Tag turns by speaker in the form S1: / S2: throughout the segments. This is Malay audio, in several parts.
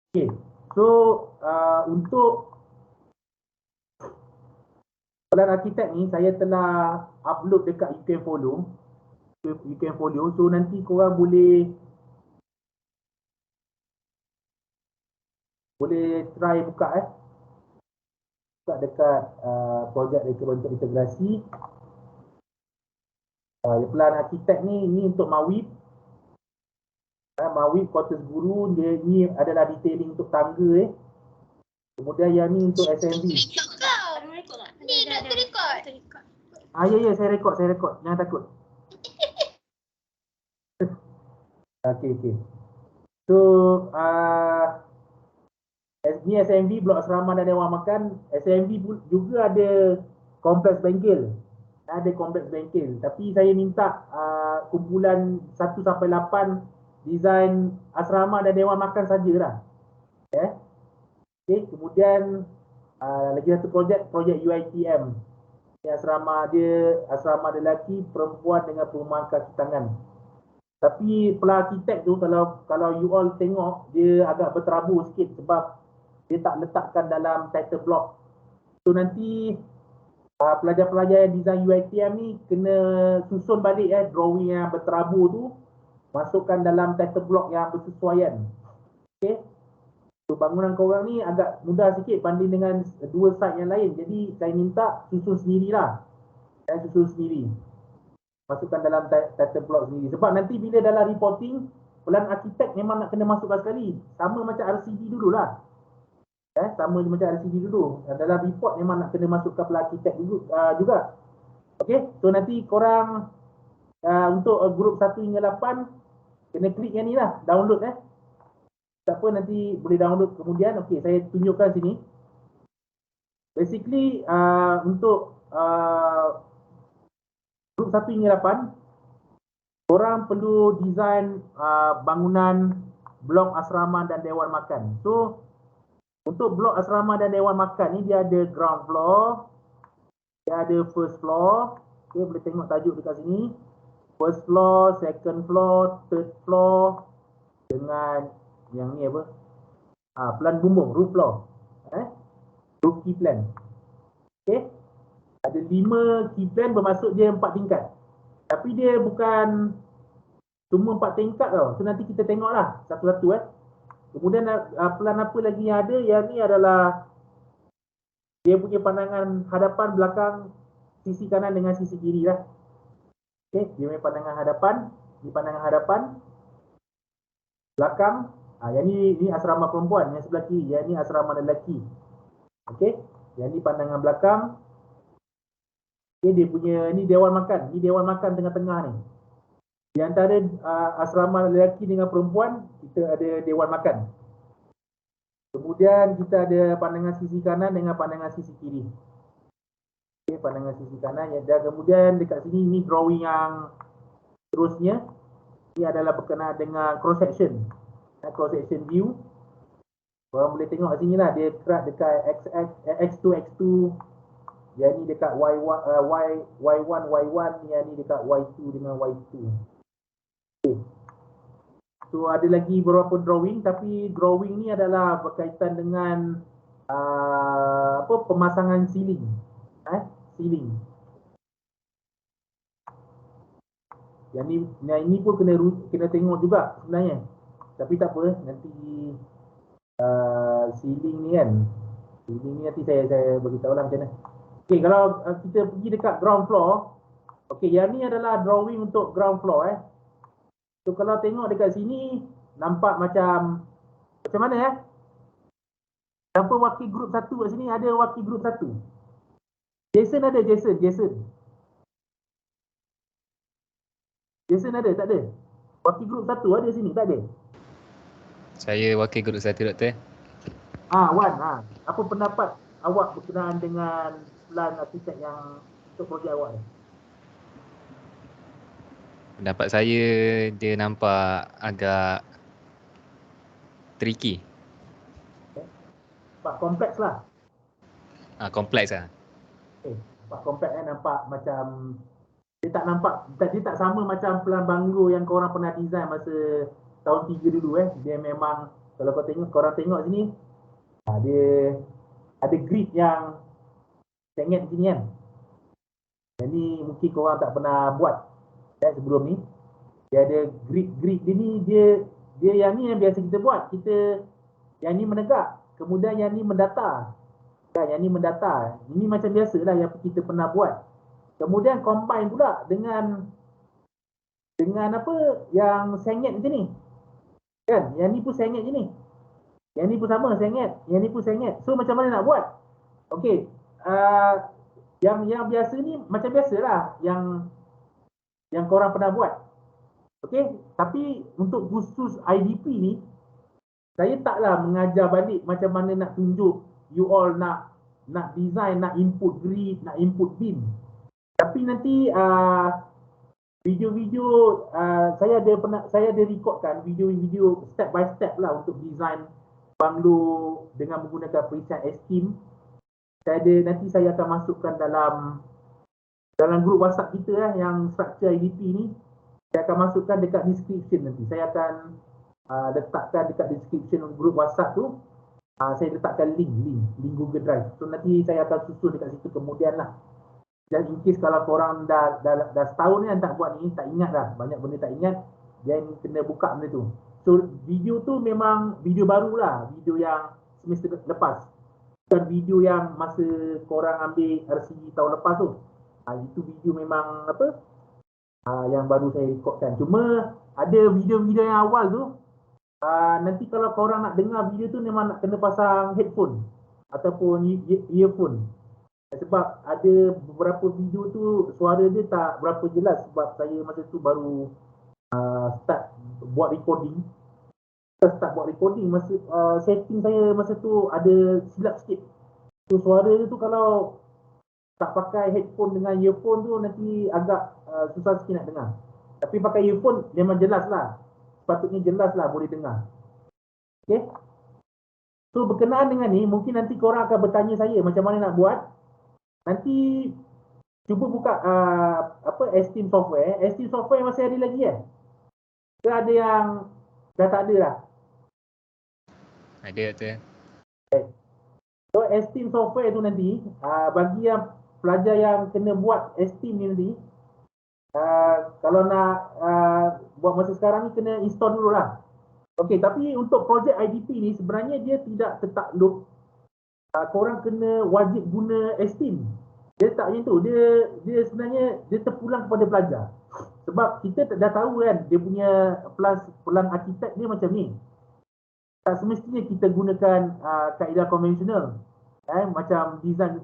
S1: Okay. So untuk plan arkitek ni saya telah upload dekat YouCanFolio. So nanti korang boleh try buka buka dekat projek untuk integrasi. Plan arkitek ni untuk Mawib. Mawib quarters guru, dia ni adalah detailing untuk tangga Kemudian yang ni untuk SMV.
S2: Ni nak record.
S1: Ya, saya rekod. Jangan takut. Okay. So, ni SMV, blok asrama dan dewan makan. SMV juga ada kompleks bengkel. Tapi saya minta kumpulan 1 sampai 8 desain asrama dan dewan makan sajalah. Okay, kemudian lagi satu projek UiTM. Asrama lelaki, perempuan dengan perumahan kaki tangan. Tapi plan arkitek tu kalau you all tengok, dia agak berterabur sikit sebab dia tak letakkan dalam title block. So nanti pelajar-pelajar yang design UiTM ni kena susun balik drawing yang berterabur tu, masukkan dalam title block yang bersesuaian. Okay. So bangunan korang ni agak mudah sikit banding dengan dua site yang lain. Jadi saya minta susun sendirilah. Masukkan dalam title block sendiri. Sebab nanti bila dalam reporting, plan arkitek memang nak kena masukkan sekali. Sama macam RCD dululah. Sama macam RCD dulu. Dalam report memang nak kena masukkan plan arkitek juga. Okay, so nanti korang untuk grup 1 hingga 8 kena klik yang ni lah, download tak apa, nanti boleh download kemudian. Okay, saya tunjukkan sini. Basically untuk grup 1 hingga 8 korang perlu design bangunan blok asrama dan dewan makan. So untuk blok asrama dan dewan makan ni dia ada ground floor, dia ada first floor. Okay, boleh tengok tajuk dekat sini. First floor, second floor, third floor dengan yang ni apa? Plan bumbung, roof floor. Roof key plan. Okay. Ada 5 key plan, bermaksud dia 4 tingkat. Tapi dia bukan semua 4 tingkat tau. So nanti kita tengoklah satu-satu Kemudian plan apa lagi yang ada? Yang ni adalah dia punya pandangan hadapan, belakang, sisi kanan dengan sisi kiri lah. Okay, dia punya pandangan hadapan, ni pandangan hadapan, belakang. Yang ni asrama perempuan, yang sebelah kiri. Yang ni asrama lelaki. Okay, yang ni pandangan belakang. Okay, dia punya ni dewan makan. Ni dewan makan tengah-tengah ni. Di antara asrama lelaki dengan perempuan, kita ada dewan makan. Kemudian kita ada pandangan sisi kanan dengan pandangan sisi kiri. Okay, pandangan sisi kanan. Dan kemudian dekat sini ni drawing yang terusnya. Ini adalah berkenaan dengan cross section. Cross section view. Korang boleh tengok sini lah. Dia kerat dekat X1, X2. Yang ni dekat Y1, Y1. Yang ni dekat Y2 dengan Y2. Okay. So ada lagi beberapa drawing, tapi drawing ni adalah berkaitan dengan pemasangan ceiling. Ceiling. Yang ni pun kena tengok juga sebenarnya. Tapi tak apa, nanti ceiling ni kan. Ceiling ni nanti saya beritahu lah macam mana. Okay, kalau kita pergi dekat ground floor. Okay, yang ni adalah drawing untuk ground floor So kalau tengok dekat sini, nampak macam mana Siapa wakil grup 1 kat sini? Ada wakil grup 1. Jason ada, Jason ada, tak ada? Wakil grup 1 ada sini, tak ada?
S3: Saya wakil grup 1, Doktor.
S1: Wan, apa pendapat awak berkenaan dengan plan arkitek yang untuk projek awak ni?
S3: Pendapat saya, dia nampak agak tricky.
S1: Nampak kompleks lah.
S3: Kompleks lah.
S1: Nampak kompleks nampak macam dia tak sama macam plan banglo yang korang pernah design masa tahun 3 dulu Dia memang Kalau korang tengok sini, dia ada grid yang sengit sini kan. Yang ni mungkin korang tak pernah buat sebelum ni. Dia ada grid dia ni, dia yang ni yang biasa kita buat. Yang ni menegak, kemudian yang ni mendata. Yang ni mendata. Ini macam biasalah yang kita pernah buat. Kemudian combine pula dengan apa yang sengit macam ni. Kan? Yang ni pun sengit je ni. Yang ni pun sama sengit, yang ni pun sengit. So macam mana nak buat? Okey, yang biasa ni macam biasalah yang korang pernah buat. Okey, tapi untuk khusus IDP ni, saya taklah mengajar balik macam mana nak tunjuk you all nak design, nak input grid, nak input beam. Tapi nanti video-video saya ada rekodkan video-video step by step lah untuk design banglo dengan menggunakan preset Estim. Nanti saya akan masukkan dalam grup WhatsApp kita yang structure IDP ni. Saya akan masukkan dekat description nanti. Saya akan letakkan dekat description grup WhatsApp tu. Saya letakkan link Google Drive. So nanti saya akan susun dekat situ kemudian lah. Dan in case kalau korang dah setahun ni tak buat ni, tak ingat dah, banyak benda tak ingat, then kena buka benda tu. So video tu memang video baru lah, video yang semester lepas. Bukan video yang masa korang ambil RCE tahun lepas tu. Itu video memang yang baru saya rekodkan. Cuma ada video-video yang awal tu, nanti kalau korang nak dengar video tu memang nak kena pasang headphone ataupun earphone. Sebab ada beberapa video tu suara dia tak berapa jelas sebab saya masa tu baru start buat recording. Masa setting saya masa tu ada silap sikit. So suara tu kalau tak pakai headphone dengan earphone tu nanti agak susah sikit nak dengar. Tapi pakai earphone memang jelas lah. Sepatutnya jelas lah boleh dengar. Okay. So berkenaan dengan ni mungkin nanti korang akan bertanya saya macam mana nak buat. Nanti cuba buka Estim software. Estim software masih ada lagi ke ada yang dah tak ada lah?
S3: Ada tu.
S1: So Estim software tu nanti bagi yang pelajar yang kena buat Estim ni nanti, kalau nak buat masa sekarang ni kena install dulu lah. Okey, tapi untuk projek IDP ni sebenarnya dia tidak tertakluk korang kena wajib guna Estim. Dia tak macam tu. Dia sebenarnya dia terpulang kepada pelajar. Sebab kita dah tahu kan dia punya pelan arkitek dia macam ni. Tak semestinya kita gunakan kaedah konvensional. Macam design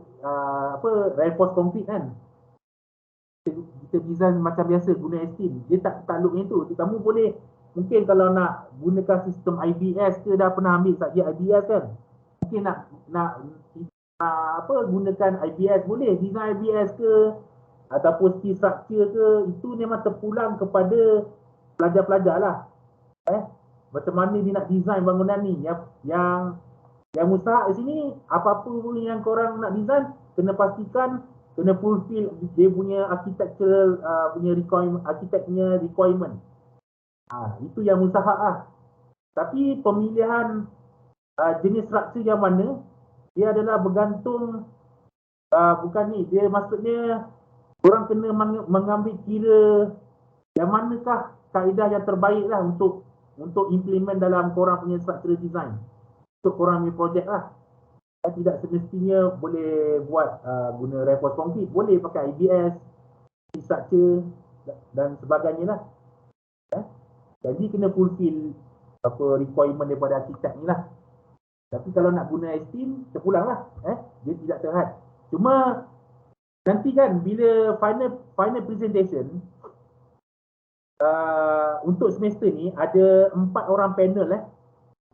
S1: reinforced concrete kan. Kita design macam biasa guna Estim. Dia tak tertakluk macam tu. Kamu boleh mungkin kalau nak gunakan sistem IBS ke, dah pernah ambil subjek IBS kan. Mungkin nak gunakan IBS boleh, design IBS ke ataupun steel structure ke, itu memang terpulang kepada pelajar-pelajar lah. Macam mana dia nak design bangunan ni. Yang mustahak di sini, apa-apa pun yang korang nak design, kena pastikan kena fulfill dia punya architectural punya requirement, architectnya requirement. Itu yang mustahak lah. Tapi pemilihan jenis struktur yang mana dia adalah bergantung bukan ni, dia maksudnya korang kena mengambil kira yang manakah kaedah yang terbaik lah untuk implement dalam korang punya structural design untuk korang punya projek lah. Tidak semestinya boleh buat guna reinforced concrete, boleh pakai IBS, structure dan sebagainya lah. Jadi kena fulfill requirement daripada arkitek ni lah. Tapi kalau nak guna Estim, terpulang lah. Dia tidak terhad. Cuma nanti kan bila final presentation untuk semester ni ada 4 orang panel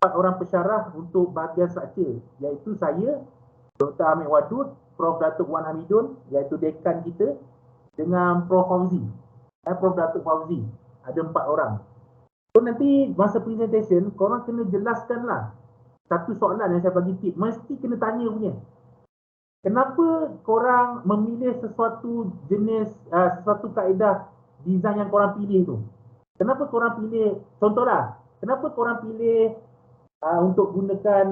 S1: 4 orang pensyarah untuk bahagian struktur, iaitu saya, Dr. Ahmed Wadud, Prof. Datuk Wan Hamidun, iaitu dekan kita, dengan Prof. Fauzi. Prof. Datuk Fauzi. Ada 4 orang. So nanti masa presentation korang kena jelaskan lah satu soalan yang saya bagi tip, mesti kena tanya punya. Kenapa korang memilih sesuatu jenis, sesuatu kaedah design yang korang pilih tu? Kenapa korang pilih, contohlah, kenapa korang pilih untuk gunakan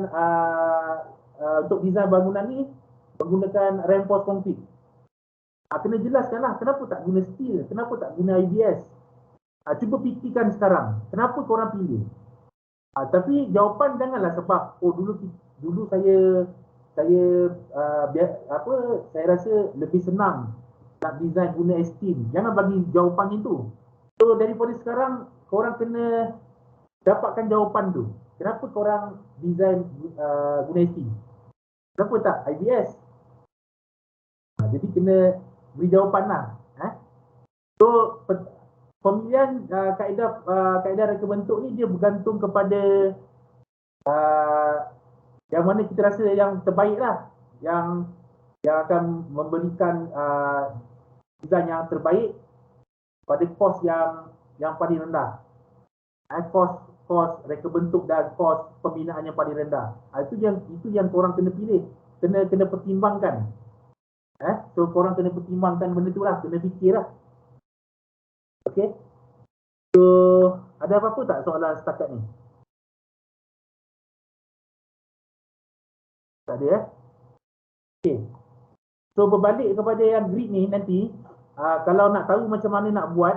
S1: untuk desain bangunan ni menggunakan reinforced concrete. Kena jelaskanlah kenapa tak guna steel, kenapa tak guna IBS. Cuba fikirkan sekarang, kenapa korang pilih? Tapi jawapan janganlah sebab dulu saya saya rasa lebih senang nak design guna S-Team. Jangan bagi jawapan itu. So daripada sekarang korang kena dapatkan jawapan tu. Kenapa korang design guna S-Team? Kenapa tak IBS? Jadi kena beri jawapan lah. So pemilihan kaedah reka bentuk ni dia bergantung kepada yang mana kita rasa yang terbaik lah, yang akan memberikan design yang terbaik pada kos yang paling rendah. Kos reka bentuk dan kos pembinaan yang paling rendah. Itu yang korang kena pilih, kena pertimbangkan. So korang kena pertimbangkan benda tu lah, kena fikir lah. Okay. So ada apa-apa tak soalan setakat ni? Tak ada Okay. So berbalik kepada yang grid ni nanti, kalau nak tahu macam mana nak buat,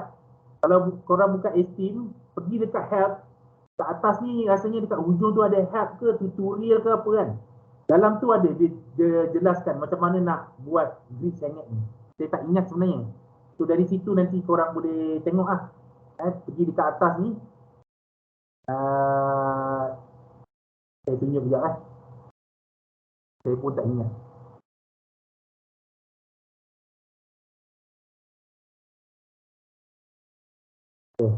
S1: kalau korang buka S-Team, pergi dekat help, kat atas ni rasanya dekat hujung tu ada help ke tutorial ke apa kan. Dalam tu ada dia jelaskan macam mana nak buat grid sengit ni. Saya tak ingat sebenarnya. So dari situ nanti korang boleh tengok lah. Pergi dekat atas ni. Saya tunjuk sekejap lah. Saya pun tak ingat. Okay.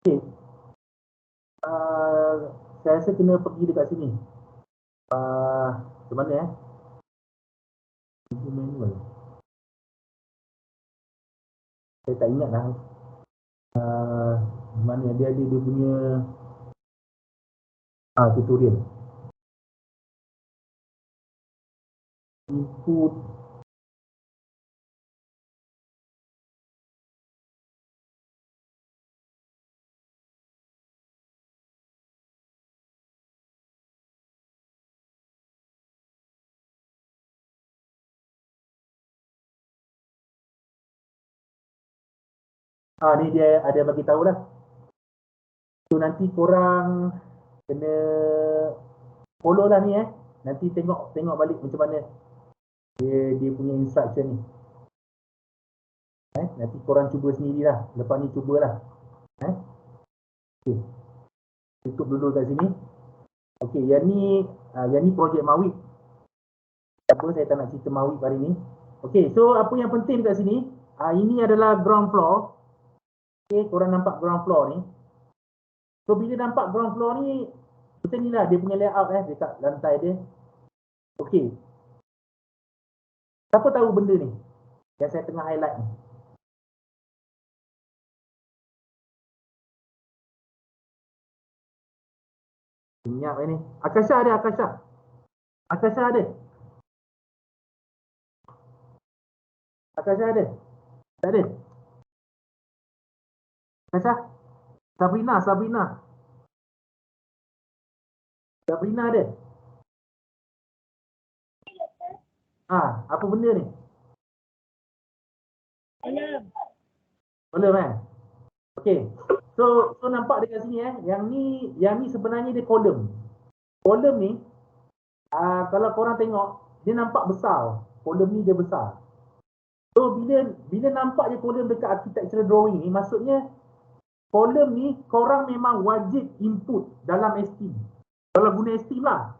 S1: Okay. Saya rasa kena pergi dekat sini. Macam mana manual. Saya tak ingat lah. Mana dia punya tutorial. Input ni dia ada bagi tahu lah. So nanti korang kena follow lah ni Nanti tengok balik macam mana dia punya instruction ni. Nanti korang cuba sendirilah. Lepas ni cubalah. Okay. Tutup dulu kat sini. Okay, yang ni projek Mawib. Apa saya tak nak cerita Mawib hari ni. Okay, so apa yang penting kat sini, ini adalah ground floor. Okay, korang nampak ground floor ni. So bila nampak ground floor ni, macam ni lah dia punya layout dekat lantai dia. Okay. Siapa tahu benda ni yang saya tengah highlight ni? Senyap ni. Akasha ada, Akasha. Akasha ada. Akasha ada. Tak ada. Akasha. Sabrina ada. Apa benda ni? Belum Okay. So nampak dekat sini yang ni sebenarnya dia kolom. Kolom ni kalau korang tengok dia nampak besar. Kolom ni dia besar. So bila nampak je kolom dekat architectural drawing ni, maksudnya kolom ni korang memang wajib input dalam S-Team. Kalau guna S-Team lah.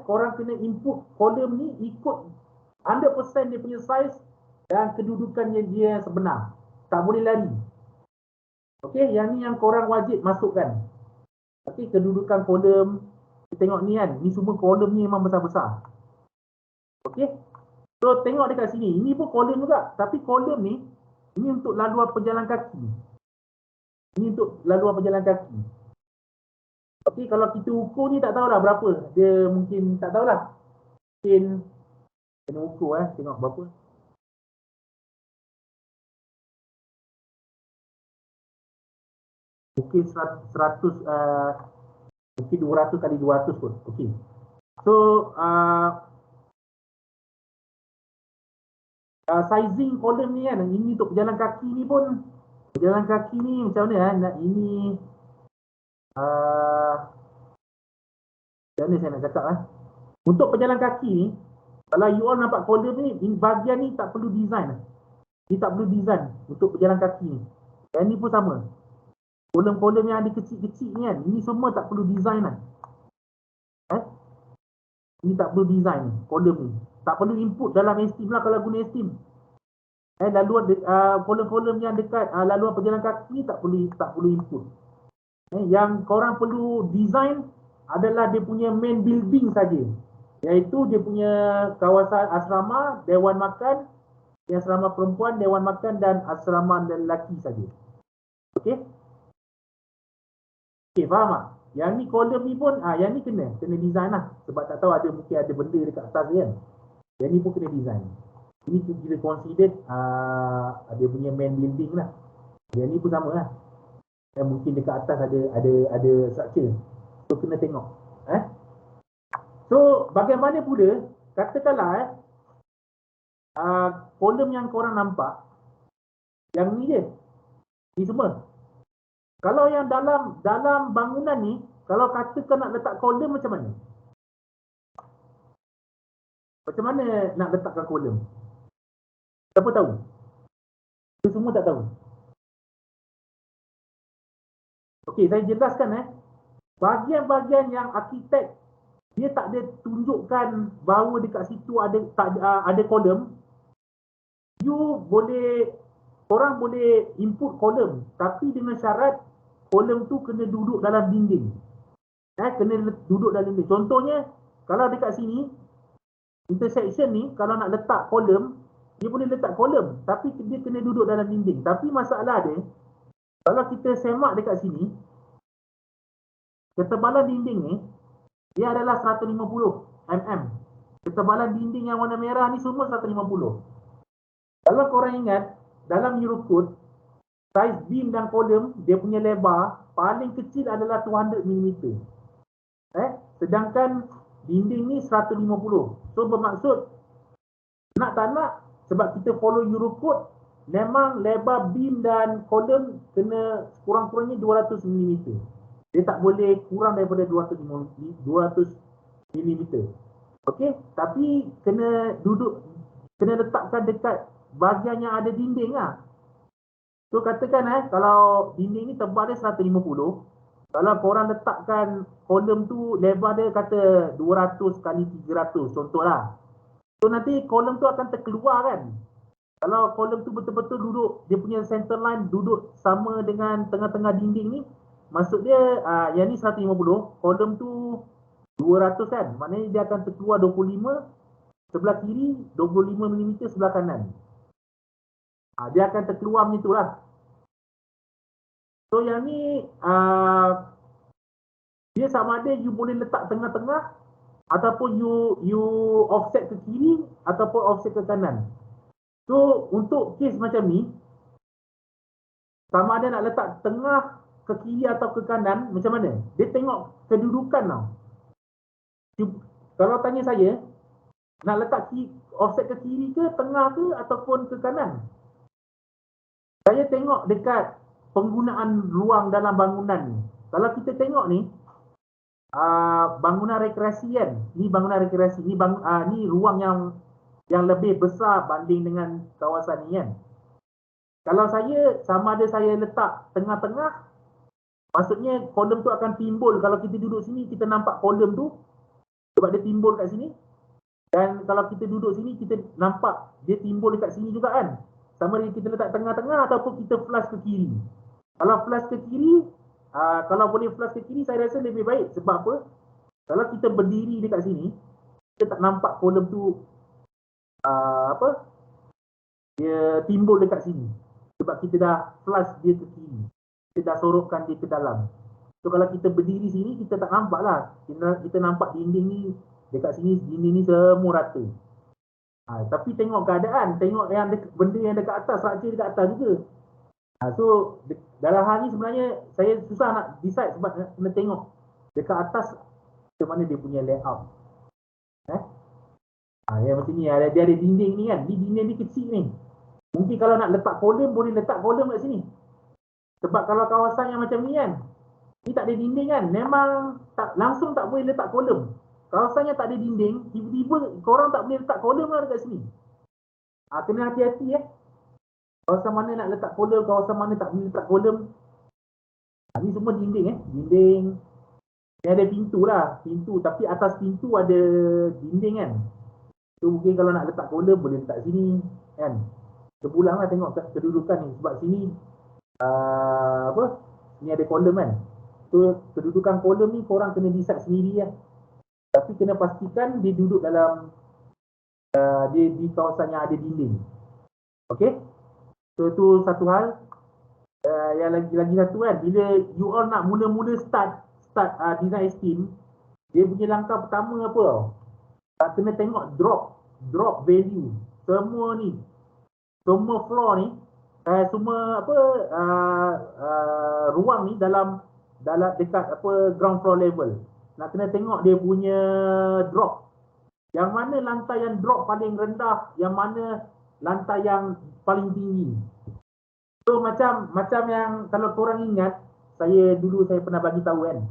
S1: Korang kena input kolom ni ikut 100% dia punya size dan kedudukannya dia sebenar. Tak boleh lari. Okey, yang ni yang korang wajib masukkan. Okey, kedudukan kolom. Kita tengok ni kan, ni semua kolom ni memang besar-besar. Okey. So tengok dekat sini, ini pun kolom juga, tapi kolom ni ini untuk laluan pejalan kaki. Ini untuk laluan pejalan kaki. Okey, kalau kita ukur ni tak tahulah berapa. Dia mungkin tak tahulah. Mungkin kena ukur tengok berapa. Mungkin 100 mungkin 200 kali 200 pun. Okey. So sizing kolom ni kan, ini untuk pejalan kaki ni pun, pejalan kaki ni macam mana nak ini macam mana saya nak cakap untuk pejalan kaki ni, kalau you all nampak kolom ni, bahagian ni tak perlu design. Ni tak perlu design untuk pejalan kaki ni. Yang ni pun sama. Kolom-kolom yang ada kecil-kecil ni kan, ini semua tak perlu design Ini tak perlu design kolom ni. Tak perlu input dalam Esteem lah kalau guna Esteem. Laluan kolom-kolom yang dekat laluan pejalan kaki tak perlu input. Yang korang perlu design adalah dia punya main building saja. Iaitu dia punya kawasan asrama, dewan makan, asrama perempuan, dewan makan dan asrama lelaki saja. Okey? Okey, faham tak? Yang ni kolom ni pun yang ni kena design lah. Sebab tak tahu mungkin ada benda dekat atas kan. Yang ni pun kena design. Ini kita consider dia punya main building lah. Yang ni pun sama lah. Mungkin dekat atas ada structure. So kena tengok. So bagaimana pula katakanlah kolom yang korang nampak yang ni je. Ni semua. Kalau yang dalam bangunan ni, kalau katakan nak letak kolom macam mana? Macam mana nak letakkan kolom? Siapa tahu? Kita semua tak tahu. Okey, saya jelaskan bahagian-bahagian yang arkitek dia tak ada tunjukkan bahawa dekat situ ada kolom. Korang boleh input kolom, tapi dengan syarat kolom tu kena duduk dalam dinding. Kena duduk dalam dinding. Contohnya, kalau dekat sini, intersection ni, kalau nak letak kolom, dia boleh letak kolom, tapi dia kena duduk dalam dinding. Tapi masalah dia, kalau kita semak dekat sini, ketebalan dinding ni, dia adalah 150 mm. Ketebalan dinding yang warna merah ni semua 150. Kalau korang ingat, dalam Eurocode, saiz beam dan kolom, dia punya lebar paling kecil adalah 200 mm. Sedangkan dinding ni 150. So bermaksud, nak tak nak, sebab kita follow Eurocode, memang lebar beam dan kolom kena kurang-kurangnya 200 mm. Dia tak boleh kurang daripada 200 mm. Okey, tapi kena letakkan dekat bahagian yang ada dinding lah. So katakan kalau dinding ni tebal dia 150, kalau korang letakkan kolom tu lebar dia kata 200 kali 300 contohlah. So nanti kolom tu akan terkeluar kan. Kalau kolom tu betul-betul duduk, dia punya center line duduk sama dengan tengah-tengah dinding ni, maksud dia yang ni 150, kolom tu 200 kan. Maknanya dia akan terkeluar 25 sebelah kiri, 25 mm sebelah kanan. Dia akan terkeluar macam itulah. So yang ni dia sama ada you boleh letak tengah-tengah ataupun you offset ke kiri ataupun offset ke kanan. So untuk kes macam ni, sama ada nak letak tengah ke kiri atau ke kanan, macam mana? Dia tengok kedudukan tau. Kalau tanya saya, nak letak offset ke kiri ke, tengah ke ataupun ke kanan? Saya tengok dekat penggunaan ruang dalam bangunan ni. Kalau kita tengok ni, bangunan rekreasi kan. Ni bangunan rekreasi. Ni ruang yang lebih besar banding dengan kawasan ni kan. Kalau saya, sama ada saya letak tengah-tengah, maksudnya kolom tu akan timbul. Kalau kita duduk sini, kita nampak kolom tu. Sebab dia timbul kat sini. Dan kalau kita duduk sini, kita nampak dia timbul dekat sini juga kan. Sama ada kita letak tengah-tengah ataupun kita flush ke kiri. Kalau flush ke kiri, kalau boleh flush ke kiri saya rasa lebih baik. Sebab apa? Kalau kita berdiri dekat sini, kita tak nampak kolom tu apa? Dia timbul dekat sini. Sebab kita dah flush dia ke kiri. Kita dah sorokkan dia ke dalam. So kalau kita berdiri sini, kita tak nampak lah. Kita nampak dinding ni, dekat sini dinding ni semua rata. Tapi tengok keadaan, tengok yang benda yang dekat atas, structure dekat atas juga. So dalam hal ni sebenarnya saya susah nak decide sebab kena tengok dekat atas macam mana dia punya layout. Yang macam ni, dia ada dinding ni kan, ni dinding ni kecil ni. Mungkin kalau nak letak kolom, boleh letak kolom kat sini. Sebab kalau kawasan yang macam ni kan, ni tak ada dinding kan, memang langsung tak boleh letak kolom. Kawasannya tak ada dinding, tiba-tiba korang tak boleh letak kolom lah dekat sini. Kena hati-hati kawasan mana nak letak kolom, kawasan mana tak boleh letak kolom. Ni semua dinding dinding. Ni ada pintu lah, pintu, tapi atas pintu ada dinding kan. So mungkin kalau nak letak kolom boleh letak sini kan. Terpulang lah tengok kedudukan ni. Sebab sini ni ada kolom kan. So kedudukan kolom ni korang kena decide sendiri lah. Tapi kena pastikan dia duduk dalam dia di kawasan yang ada dinding. Okay. So tu satu hal. Yang lagi satu kan, bila you all nak mula-mula start design esteem, dia punya langkah pertama apa tau? Kena tengok drop value. Semua ni, semua floor ni, semua ruang ni dalam dekat ground floor level. Nak kena tengok dia punya drop. Yang mana lantai yang drop paling rendah, yang mana lantai yang paling tinggi. So macam yang kalau korang ingat, saya pernah bagi tahu kan,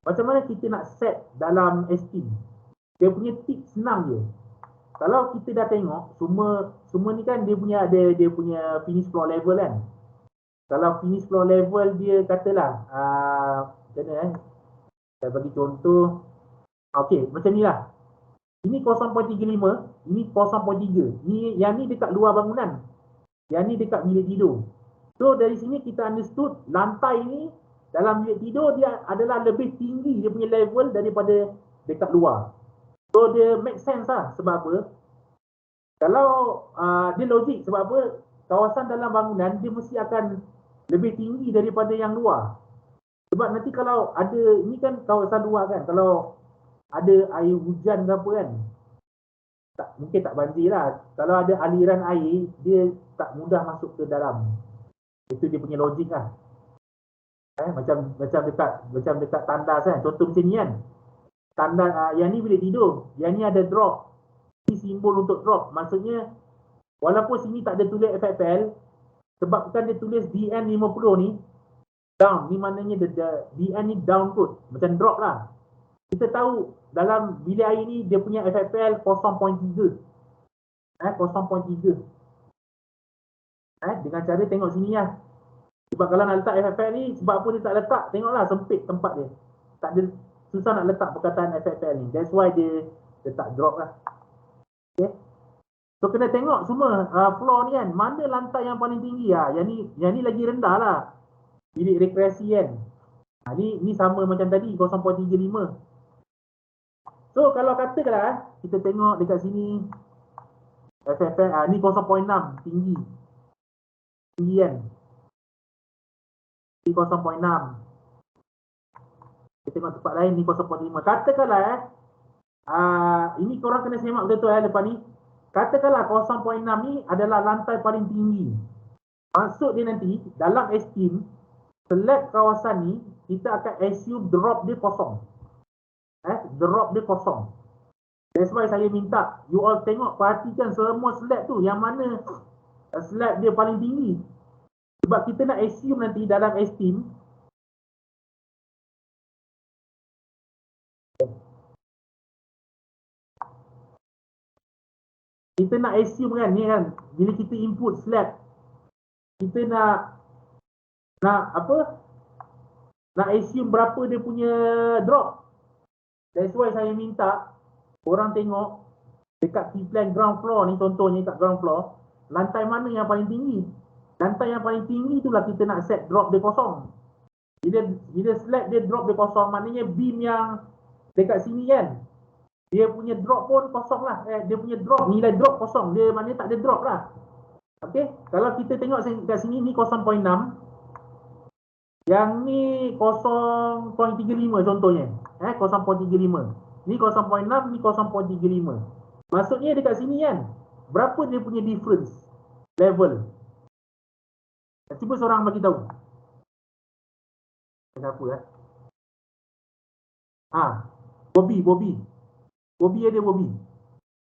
S1: macam mana kita nak set dalam esteem. Dia punya tips senang je. Kalau kita dah tengok semua ni kan, dia punya finish floor level kan. Kalau finish floor level dia katalah macam mana saya bagi contoh. Okey, macam ni lah. Ini 0.35, ini 0.3. Yang ni dekat luar bangunan. Yang ni dekat bilik tidur. So dari sini kita understood lantai ni dalam bilik tidur dia adalah lebih tinggi dia punya level daripada dekat luar. So dia make sense lah. Sebab apa? Kalau dia logik. Sebab apa? Kawasan dalam bangunan dia mesti akan lebih tinggi daripada yang luar. Sebab nanti kalau ada, ini kan kawasan luar kan, kalau ada air hujan ke apa kan, mungkin tak banjir lah. Kalau ada aliran air, dia tak mudah masuk ke dalam. Itu dia punya logik lah. Macam dekat tandas kan. Contoh macam ni kan. Tandas yang ni bilik tidur. Yang ni ada drop. Ini simbol untuk drop. Maksudnya walaupun sini tak ada tulis FFL, sebabkan dia tulis DN50 ni down. Ni maknanya DN ni down kot. Macam drop lah. Kita tahu dalam bilik air ni dia punya FFL 0.3. 0.3. Dengan cara tengok sini lah. Sebab kalau nak letak FFL ni, sebab apa dia tak letak, tengoklah sempit tempat dia. Tak ada, susah nak letak perkataan FFL ni. That's why dia letak drop lah. Okay. So kena tengok semua floor ni kan, mana lantai yang paling tinggi lah. Yang ni lagi rendah lah. Bilik rekreasi kan. Ni sama macam tadi, 0.35. So kalau katakanlah kita tengok dekat sini FFL ni 0.6 tinggi kan. Ni 0.6. Kita tengok tempat lain ni 0.5. Katakanlah ini korang kena semak betul lepas ni. Katakanlah 0.6 ni adalah lantai paling tinggi. Maksud dia nanti dalam esteem slab kawasan ni kita akan assume drop dia kosong. Drop dia kosong. That's why saya minta you all tengok, perhatikan semua slab tu, yang mana slab dia paling tinggi. Sebab kita nak assume nanti dalam esteem kita nak assume kan, ni kan, bila kita input slab, kita nak assume berapa dia punya drop. That's why saya minta korang tengok dekat P-plan ground floor ni, contohnya kat ground floor, lantai mana yang paling tinggi. Lantai yang paling tinggi itulah kita nak set drop dia kosong. Bila slab dia drop dia kosong, maknanya beam yang dekat sini kan, dia punya drop pun kosong lah. Dia punya drop, nilai drop kosong. Dia maknanya tak ada drop lah. Okey, kalau kita tengok kat sini ni 0.6. Yang ni 0.35 contohnya. 0.35. Ni 0.6, ni 0.35. Maksudnya dekat sini kan, berapa dia punya difference level? Cuba seorang bagi tahu. Siapa Bobby ada Bobby.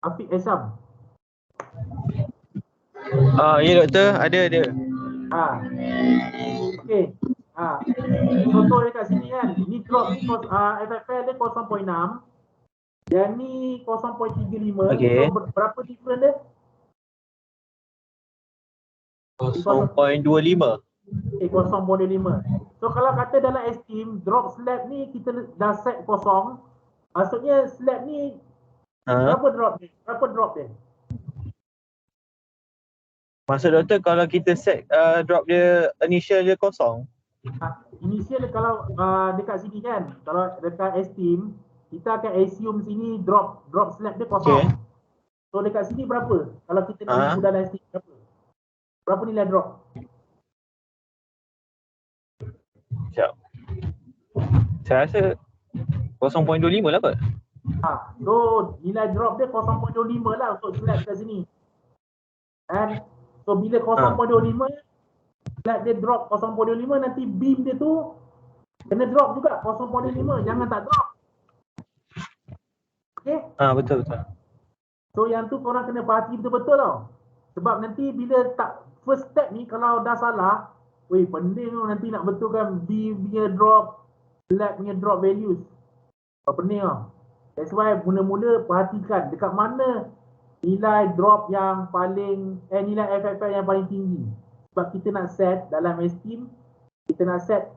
S1: Afiq Esham.
S4: Ya doktor, ada.
S1: Okey. Contoh dekat sini kan, ni drop ni FFL dia 0.6. Yang ni 0.35.
S4: Okey.
S1: So berapa difference dia?
S4: 0.25.
S1: 0.25. So kalau kata dalam estim drop slab ni kita dah set kosong, maksudnya slab ni berapa drop dia?
S4: Maksud doktor kalau kita set drop dia initial dia kosong.
S1: Initial kalau dekat sini kan, kalau dekat estim kita akan assume sini drop slab dia kosong.
S4: Okay.
S1: So dekat sini berapa? Kalau kita nak ukur dalam estim berapa? Berapa nilai drop?
S4: Sekejap. Saya rasa 0.25 lah kot.
S1: So nilai drop dia 0.25 lah untuk slab kat sini. And so bila 0.25 slab dia drop 0.25, nanti beam dia tu kena drop juga 0.5. Jangan tak drop. Okay?
S4: Betul.
S1: So yang tu korang kena perhati betul-betul tau. Sebab nanti bila tak first step ni kalau dah salah, pening tu nanti nak betulkan beam punya drop, slab punya drop values. Pening tau. That's why mula-mula perhatikan dekat mana nilai drop yang paling nilai FFL yang paling tinggi. Sebab kita nak set dalam estim, kita nak set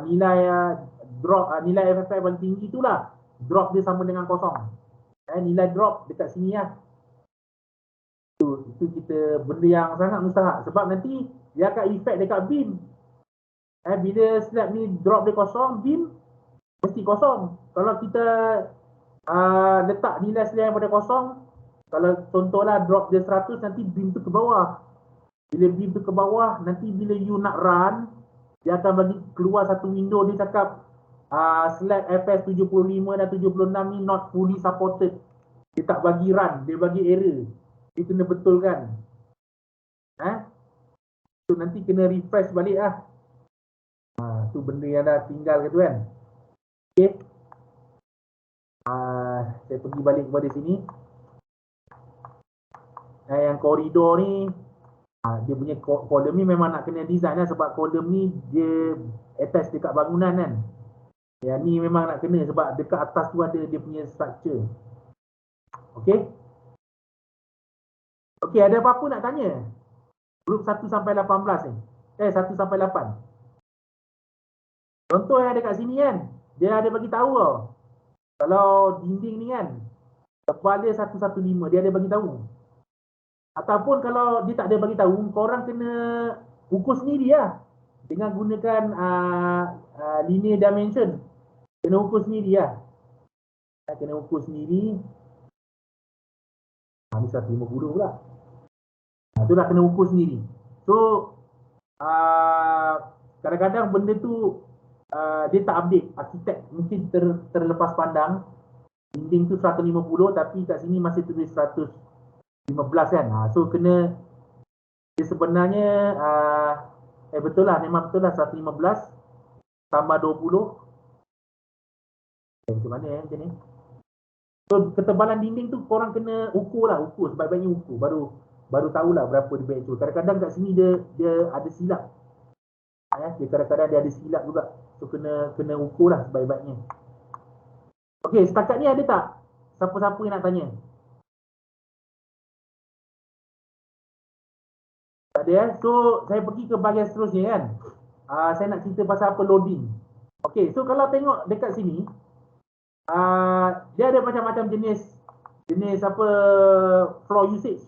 S1: nilai drop nilai FFL paling tinggi itulah drop dia sama dengan kosong. Nilai drop dekat sini lah. Itu kita benda yang sangat mustahak sebab nanti dia akan efek dekat beam. Bila slab ni drop dia kosong, beam mesti kosong. Kalau kita letak nilai slab yang pada kosong, kalau contohlah drop dia 100, nanti beam tu ke bawah. Bila beam tu ke bawah, nanti bila you nak run, dia akan bagi keluar satu window, dia cakap slab FS 75 dan 76 ni not fully supported. Dia tak bagi run, dia bagi error. Dia kena betulkan. So nanti kena refresh balik lah. Tu benda yang dah tinggal ke tu kan. Okay. Saya pergi balik kepada sini. Yang koridor ni, dia punya kolom ni memang nak kena design lah sebab kolom ni dia attach dekat bangunan kan. Yang ni memang nak kena sebab dekat atas tu ada dia punya structure. Okay. Okay, ada apa-apa nak tanya? Grup 1 sampai 18 ni. 1 sampai 8. Contoh yang ada kat sini kan, dia ada bagi tahu tau. Kalau dinding ni kan, tebal dia 115, dia ada bagi tahu. Ataupun kalau dia tak ada bagi tahu, korang kena ukur sendiri lah. Dengan gunakan linear dimension. Kena ukur sendiri lah. Kena ukur sendiri. Ni 150 pula. Itu dah kena ukur sendiri. So, kadang-kadang benda tu dia tak update. Arkitek mungkin terlepas pandang. Dinding tu 150 tapi kat sini masih tulis 115 kan. So kena dia sebenarnya betul lah, memang betul lah 115 tambah 20. Macam mana macam ni? So ketebalan dinding tu korang kena ukur sebaik-baiknya ukur baru tahulah berapa dia betul. Kadang-kadang kat sini dia ada silap. Dia kadang-kadang dia ada silap juga. So kena ukur lah sebaik-baiknya. Okey, setakat ni ada tak siapa-siapa yang nak tanya? Tak ada So saya pergi ke bahagian seterusnya kan. Saya nak cerita pasal apa loading. Okey, so kalau tengok dekat sini dia ada macam-macam jenis apa floor usage.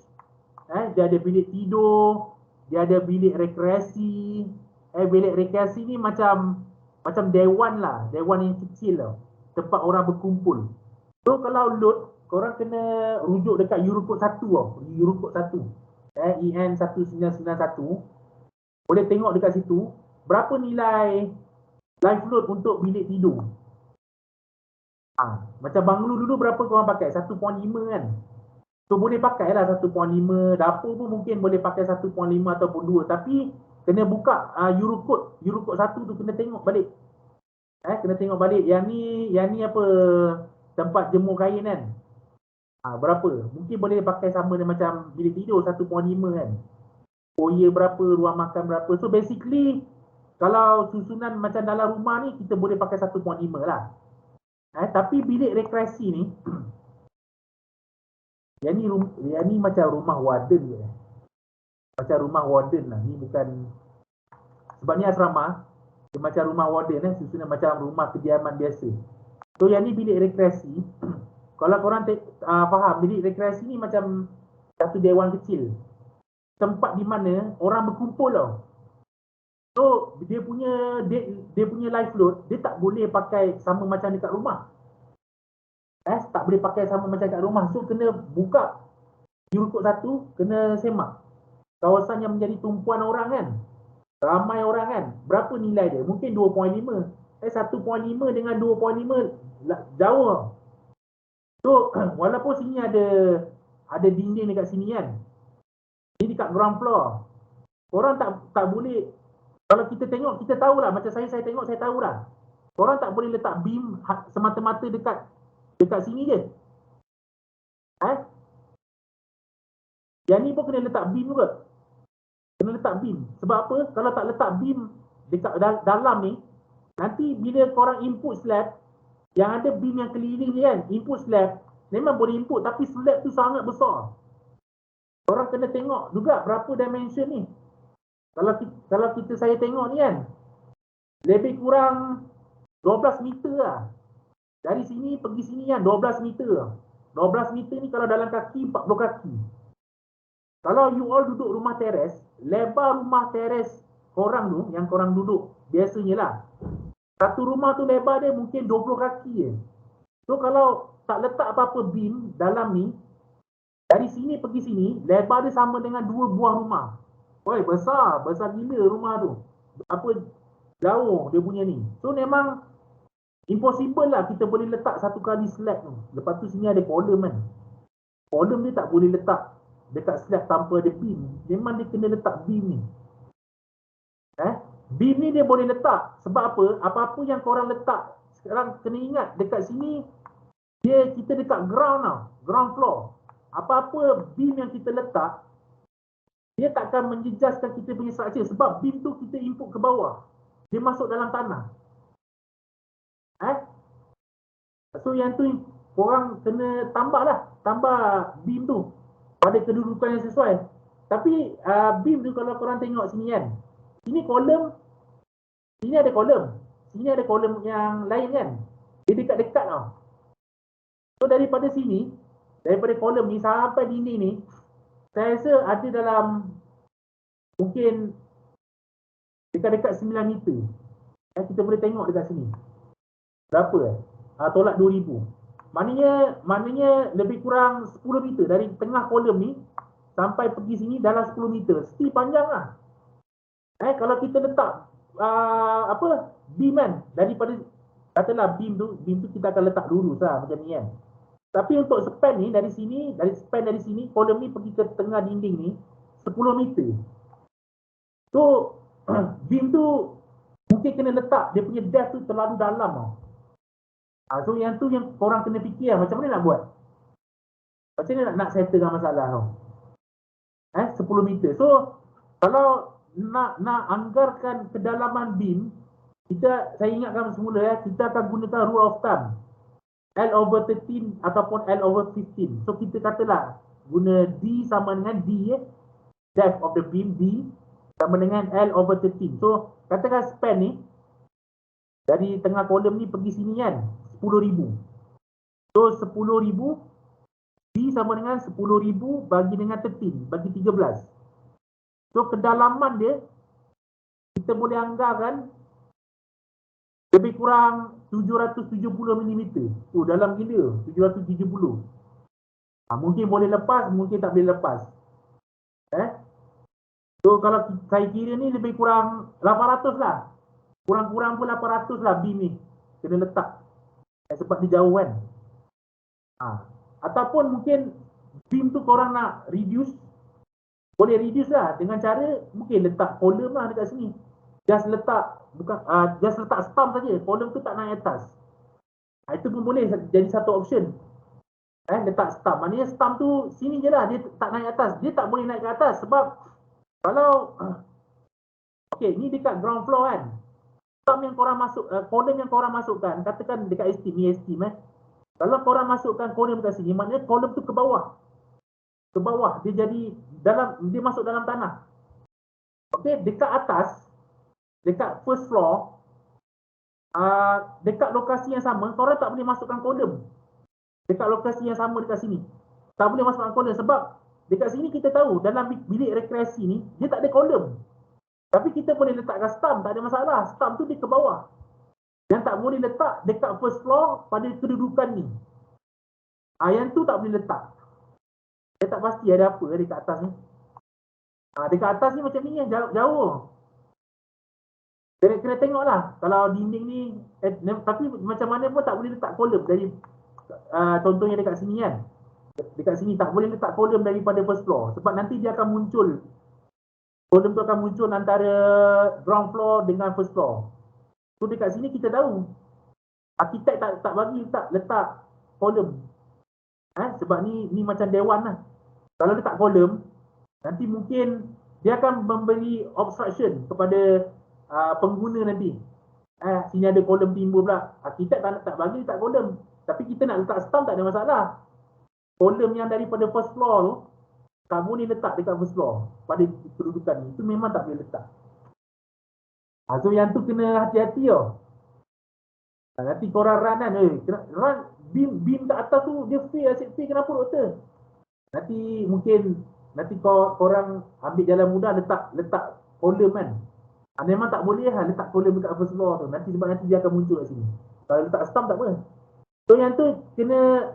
S1: Dia ada bilik tidur, dia ada bilik rekreasi. Bilik rekreasi ni macam dewan lah, dewan yang kecil lah, tempat orang berkumpul. So kalau load, korang kena rujuk dekat Eurocode 1 tau, Eurocode 1, EN 1991. Boleh tengok dekat situ berapa nilai live load untuk bilik tidur. Macam banglo dulu berapa korang pakai? 1.5 kan? So boleh pakai lah 1.5. Dapur pun mungkin boleh pakai 1.5 ataupun 2. Tapi kena buka Eurocode 1 tu, kena tengok balik. Kena tengok balik. Yang ni apa, tempat jemur kain kan? Berapa? Mungkin boleh pakai sama dengan macam bilik tidur 1.5 kan? Foyer berapa, ruang makan berapa. So basically kalau susunan macam dalam rumah ni kita boleh pakai 1.5 lah. Tapi bilik rekreasi ni yang ni macam rumah warden je. Macam rumah warden lah. Ni bukan, sebab ni asrama, dia macam rumah warden susunan macam rumah kediaman biasa. So yang ni bilik rekreasi. Kalau korang faham, bilik rekreasi ni macam satu dewan kecil, tempat di mana orang berkumpul tau. So dia punya live load, dia tak boleh pakai sama macam dekat rumah. Tak boleh pakai sama macam dekat rumah. So kena buka Eurocode 1, kena semak kawasan yang menjadi tumpuan orang kan, ramai orang kan, berapa nilai dia. Mungkin 2.5. 1.5 dengan 2.5 jauh. So walaupun sini ada dinding dekat sini kan, ini dekat ground floor, korang tak boleh. Kalau kita tengok, kita tahulah. Macam saya tengok, saya tahulah. Korang tak boleh letak beam semata-mata dekat sini je. Yang ni pun kena letak beam juga. Kena letak beam. Sebab apa? Kalau tak letak beam dekat dalam ni, nanti bila korang input slab, yang ada beam yang keliling ni kan, input slab, memang boleh input, tapi slab tu sangat besar. Korang kena tengok juga berapa dimension ni. Kalau saya tengok ni kan, lebih kurang 12 meter lah. Dari sini pergi sini kan 12 meter lah. 12 meter ni kalau dalam kaki 40 kaki. Kalau you all duduk rumah teres, lebar rumah teres korang tu, yang korang duduk biasanya lah, satu rumah tu lebar dia mungkin 20 kaki je. So kalau tak letak apa-apa beam dalam ni, dari sini pergi sini, lebar dia sama dengan 2 buah rumah. Woi, besar gila rumah tu. Apa, jauh dia punya ni. So memang impossible lah kita boleh letak satu kali slab tu. Lepas tu sini ada kolom kan. Kolom dia tak boleh letak dekat slab tanpa ada beam. Memang dia kena letak beam ni. Beam ni dia boleh letak. Sebab apa? Apa-apa yang korang letak, sekarang kena ingat dekat sini, kita dekat ground tau. Ground floor. Apa-apa beam yang kita letak, dia takkan menjejaskan kita punya structure. Sebab beam tu kita input ke bawah. Dia masuk dalam tanah. So yang tu korang kena tambah beam tu pada kedudukan yang sesuai. Tapi beam tu kalau korang tengok sini kan, sini kolom, sini ada kolom, sini ada kolom yang lain kan, dia dekat-dekat tau. So daripada kolom ni sampai dinding ni, saya rasa ada dalam mungkin dekat-dekat 9 meter. Kita boleh tengok dekat sini berapa tolak 2000. Maknanya lebih kurang 10 meter dari tengah kolom ni sampai pergi sini dalam 10 meter. Still panjang lah. Kalau kita letak beam kan, daripada katalah beam tu kita akan letak lurus lah macam ni kan. Tapi untuk span ni dari sini kolom ni pergi ke tengah dinding ni 10 meter. So beam tu mungkin kena letak, dia punya depth tu terlalu dalam tau. So yang tu yang korang kena fikir lah, macam mana nak buat, macam mana nak settlekan masalah tau. 10 meter. So kalau nak anggarkan kedalaman beam, saya ingatkan semula kita akan gunakan rule of thumb L/13 ataupun L/15. So kita katalah guna D sama dengan D, depth of the beam D sama dengan L/13. So katakan span ni dari tengah kolom ni pergi sini kan 10,000. So 10,000 D sama dengan 10,000 bagi dengan 13, bagi 13. So kedalaman dia kita boleh anggarkan lebih kurang 770 mm. Dalam gila 770. Mungkin boleh lepas, mungkin tak boleh lepas. So kalau saya kira ni lebih kurang 800 lah. Kurang-kurang pun 800 lah beam ni kena letak. Sebab dia jauh kan. Ataupun mungkin beam tu korang nak reduce, boleh reduce lah dengan cara mungkin letak column lah dekat sini. Just letak stump saja, column tu tak naik atas. Itu pun boleh jadi satu option. Letak stump, maknanya stump tu sini je lah, dia tak naik atas. Dia tak boleh naik ke atas sebab kalau ni dekat ground floor kan. Stump yang korang masuk, column yang korang masukkan, katakan dekat ST, ni ST kalau korang masukkan column kat sini, maknanya column tu ke bawah. Ke bawah, dia jadi dia masuk dalam tanah. Dekat atas, dekat first floor, dekat lokasi yang sama, korang tak boleh masukkan column. Dekat lokasi yang sama dekat sini, tak boleh masukkan column sebab dekat sini kita tahu dalam bilik rekreasi ni dia tak ada column. Tapi kita boleh letakkan stump, tak ada masalah. Stump tu dia ke bawah. Yang tak boleh letak dekat first floor pada kedudukan ni. Yang tu tak boleh letak. Saya tak pasti ada apa dekat atas ni. Dekat atas ni macam ni jauh. Kena tengok lah. Kalau dinding ni, tapi macam mana pun tak boleh letak kolom dari contohnya dekat sini kan. Dekat sini tak boleh letak kolom daripada first floor. Sebab nanti dia akan muncul. Kolom tu akan muncul antara ground floor dengan first floor. So dekat sini kita tahu. Arkitek tak bagi letak kolom. Sebab ni macam dewan lah. Kalau letak kolom, nanti mungkin dia akan memberi obstruction kepada pengguna nanti. Sini ada kolom timbul pula. Arkitek tak bagi letak kolom. Tapi kita nak letak stump tak ada masalah. Kolom yang daripada first floor tu tak boleh letak dekat first floor pada kedudukan ni. Itu memang tak boleh letak. So yang tu kena hati-hati tau. Nanti korang run kan, run beam kat atas tu dia fail, asyik fail, kenapa doktor? Nanti mungkin korang ambil jalan mudah letak kolom kan. Memang tak boleh letak kolom dekat first floor tu. Sebab nanti dia akan muncul kat sini. Kalau letak stump tak apa. So yang tu kena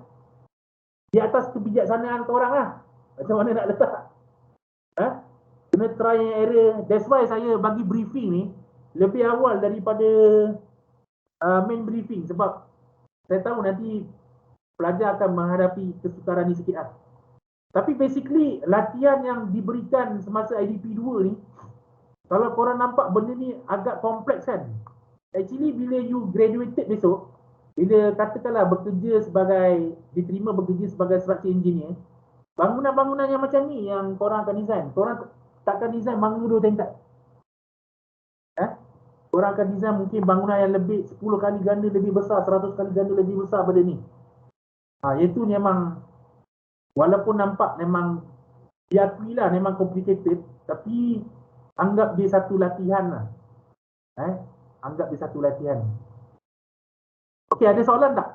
S1: di atas kebijaksanaan korang lah. Macam mana nak letak. Kena try and error. That's why saya bagi briefing ni lebih awal daripada main briefing. Sebab saya tahu nanti pelajar akan menghadapi kesukaran ni sikit lah. Tapi basically latihan yang diberikan semasa IDP 2 ni, kalau korang nampak benda ni agak kompleks kan. Actually bila you graduated besok, bila katakanlah diterima bekerja sebagai structural engineer, bangunan-bangunan yang macam ni yang korang akan design. Korang takkan design bangunan 2 tingkat. Korang akan design mungkin bangunan yang lebih 10 kali ganda lebih besar, 100 kali ganda lebih besar pada ni. Itu memang walaupun nampak memang diakui lah memang complicated, tapi anggap dia satu latihan lah. Anggap dia satu latihan. Okey, ada soalan tak?